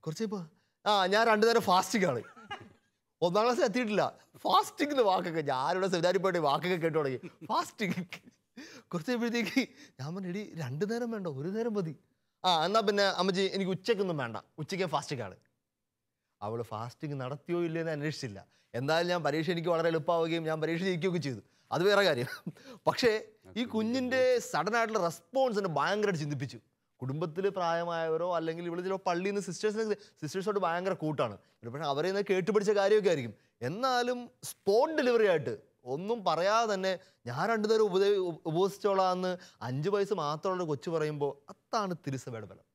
കുറച്ച് ഇപ്പോൾ ഞാൻ 2 നേരം ഫാസ്റ്റിംഗ് ആണ്. 1ാം ക്ലാസ്സിൽ എത്തിയിട്ടില്ല. ഫാസ്റ്റിംഗ് വാക്കൊക്കെ ഞാനിവിടെ സെമിനാരിൽ വാക്കൊക്കെ കേട്ടു തുടങ്ങി. ഫാസ്റ്റിംഗ് കുറച്ച് കഴിയുമ്പോഴത്തേക്ക് ഞാൻ പറഞ്ഞു, എടി 2 നേരം വേണ്ട, 1 നേരം മതി. എന്നാൽ പിന്നെ അമ്മച്ചി എനിക്ക് ഉച്ചയ്ക്കൊന്നും വേണ്ട, ഉച്ചയ്ക്ക് ഫാസ്റ്റിംഗ് ആണ്. അവൾ ഫാസ്റ്റിംഗ് നടത്തിയോ ഇല്ലയെന്ന് അന്വേഷിച്ചില്ല. എന്തായാലും ഞാൻ പരീക്ഷ എനിക്ക് വളരെ എളുപ്പമാവുകയും ഞാൻ പരീക്ഷ ജയിക്കുകയൊക്കെ ചെയ്തു, അത് വേറെ കാര്യം. പക്ഷേ ഈ കുഞ്ഞിൻ്റെ സഡനായിട്ടുള്ള റെസ്പോൺസ് എന്നെ ഭയങ്കരമായിട്ട് ചിന്തിപ്പിച്ചു. കുടുംബത്തിൽ പ്രായമായവരോ അല്ലെങ്കിൽ ഇവിടെ ചില പള്ളിയിൽ നിന്ന് സിസ്റ്റേഴ്സോട് ഭയങ്കര കൂട്ടാണ്. പക്ഷേ അവരെ നിന്ന് കേട്ടുപിടിച്ച കാര്യമൊക്കെ ആയിരിക്കും. എന്നാലും സ്പോട്ട് ഡെലിവറി ആയിട്ട് ഒന്നും പറയാതെ തന്നെ ഞാൻ 2 നേരം ഉപവസിച്ചോളാന്ന് 5 വയസ്സ് മാത്രമുള്ള കൊച്ചു പറയുമ്പോൾ അതാണ് തിരുസഭയുടെ ബലം.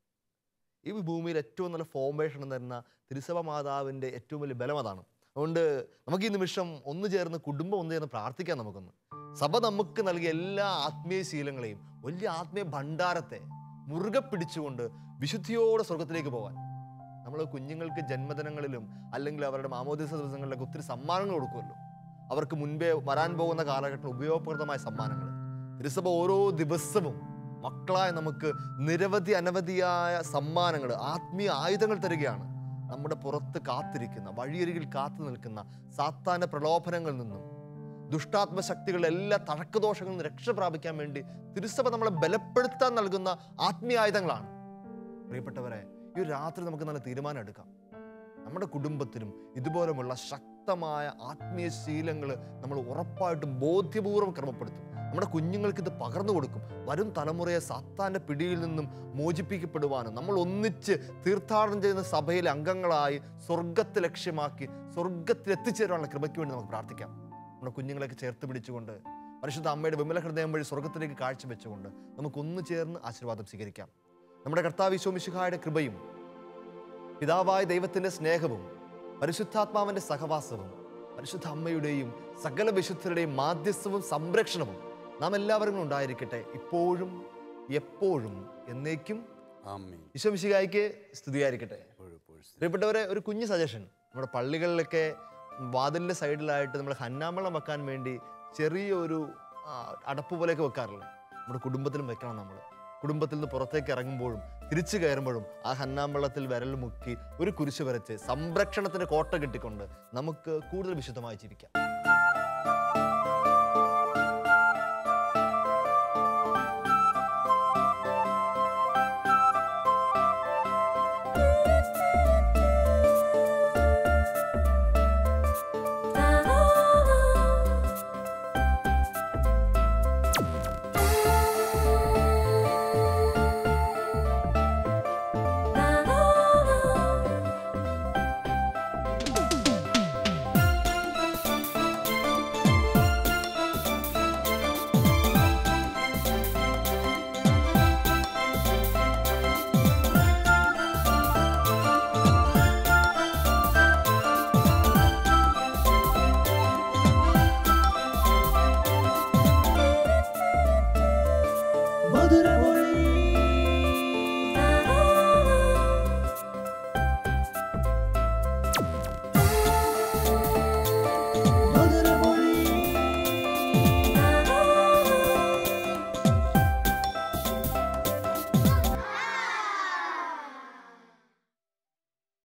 ഈ ഭൂമിയിൽ ഏറ്റവും നല്ല ഫോർമേഷൻ തരുന്ന തിരുസഭ മാതാവിൻ്റെ ഏറ്റവും വലിയ ബലം അതാണ്. അതുകൊണ്ട് നമുക്ക് ഈ നിമിഷം ഒന്ന് ചേർന്ന് കുടുംബം ഒന്ന് ചേർന്ന് പ്രാർത്ഥിക്കാം. നമുക്കൊന്ന് സഭ നമുക്ക് നൽകിയ എല്ലാ ആത്മീയ ശീലങ്ങളെയും വലിയ ആത്മീയ ഭണ്ഡാരത്തെ മുറുകെ പിടിച്ചുകൊണ്ട് വിശുദ്ധിയോടെ സ്വർഗത്തിലേക്ക് പോകാൻ. നമ്മൾ കുഞ്ഞുങ്ങൾക്ക് ജന്മദിനങ്ങളിലും അല്ലെങ്കിൽ അവരുടെ മാമോദീസ ദിവസങ്ങളിലൊക്കെ ഒത്തിരി സമ്മാനങ്ങൾ കൊടുക്കുമല്ലോ. അവർക്ക് മുൻപേ വരാൻ പോകുന്ന കാലഘട്ടത്തിൽ ഉപയോഗപ്രദമായ സമ്മാനങ്ങൾ. തിരുസഭ ഓരോ ദിവസവും മക്കളായ നമുക്ക് നിരവധി അനവധിയായ സമ്മാനങ്ങൾ, ആത്മീയ ആയുധങ്ങൾ തരികയാണ്. നമ്മുടെ പുറത്ത് കാത്തിരിക്കുന്ന, വഴിയരികിൽ കാത്തു നിൽക്കുന്ന സാത്താന്റെ പ്രലോഭനങ്ങളിൽ നിന്നും ദുഷ്ടാത്മശക്തികളുടെ എല്ലാ തഴക്കദോഷങ്ങളിൽ നിന്ന് രക്ഷ പ്രാപിക്കാൻ വേണ്ടി തിരുസഭ നമ്മളെ ബലപ്പെടുത്താൻ നൽകുന്ന ആത്മീയ ആയുധങ്ങളാണ്. പ്രിയപ്പെട്ടവരെ, ഈ ഒരു രാത്രി നമുക്ക് നല്ല തീരുമാനം എടുക്കാം. നമ്മുടെ കുടുംബത്തിനും ഇതുപോലെയുള്ള ശക്തമായ ആത്മീയ ശീലങ്ങൾ നമ്മൾ ഉറപ്പായിട്ടും ബോധ്യപൂർവ്വം ക്രമപ്പെടുത്തും. നമ്മുടെ കുഞ്ഞുങ്ങൾക്ക് ഇത് പകർന്നു കൊടുക്കും. വരും തലമുറയെ സാത്താന്റെ പിടിയിൽ നിന്നും മോചിപ്പിക്കപ്പെടുവാനും നമ്മൾ ഒന്നിച്ച് തീർത്ഥാടനം ചെയ്യുന്ന സഭയിലെ അംഗങ്ങളായി സ്വർഗത്തെ ലക്ഷ്യമാക്കി സ്വർഗത്തിൽ എത്തിച്ചേരാനുള്ള കൃപയ്ക്ക് വേണ്ടി നമുക്ക് പ്രാർത്ഥിക്കാം. നമ്മുടെ കുഞ്ഞുങ്ങളെയൊക്കെ ചേർത്ത് പിടിച്ചുകൊണ്ട് പരിശുദ്ധ അമ്മയുടെ വിമല ഹൃദയം വഴി സ്വർഗത്തിലേക്ക് കാഴ്ചവെച്ചുകൊണ്ട് നമുക്കൊന്നു ചേർന്ന് ആശീർവാദം സ്വീകരിക്കാം. നമ്മുടെ കർത്താവ് ഈശോ മിശിഹായുടെ കൃപയും പിതാവായ ദൈവത്തിൻ്റെ സ്നേഹവും പരിശുദ്ധാത്മാവിൻ്റെ സഹവാസവും പരിശുദ്ധ അമ്മയുടെയും സകല വിശുദ്ധരുടെയും മാധ്യസ്ഥവും സംരക്ഷണവും നാം എല്ലാവരും ഉണ്ടായിരിക്കട്ടെ, ഇപ്പോഴും എപ്പോഴും എന്നേക്കും. ആമേൻ. ഈശോ മിശിഹായ്ക്ക് സ്തുതിയായിരിക്കട്ടെ. പ്രിയപ്പെട്ടവരെ, ഒരു കുഞ്ഞു സജഷൻ. നമ്മുടെ പള്ളികളിലൊക്കെ വാതിലിൻ്റെ സൈഡിലായിട്ട് നമ്മൾ ഹന്നാമ്പളം വെക്കാൻ വേണ്ടി ചെറിയൊരു അടപ്പ് പോലെയൊക്കെ വെക്കാറില്ലേ? നമ്മുടെ കുടുംബത്തിലും വെക്കണം. നമ്മൾ കുടുംബത്തിൽ നിന്ന് പുറത്തേക്ക് ഇറങ്ങുമ്പോഴും തിരിച്ചു കയറുമ്പോഴും ആ ഹന്നാമ്പള്ളത്തിൽ വിരൽ മുക്കി ഒരു കുരിശ് വരച്ച് സംരക്ഷണത്തിന് കോട്ട കെട്ടിക്കൊണ്ട് നമുക്ക് കൂടുതൽ വിശുദ്ധമായി ജീവിക്കാം.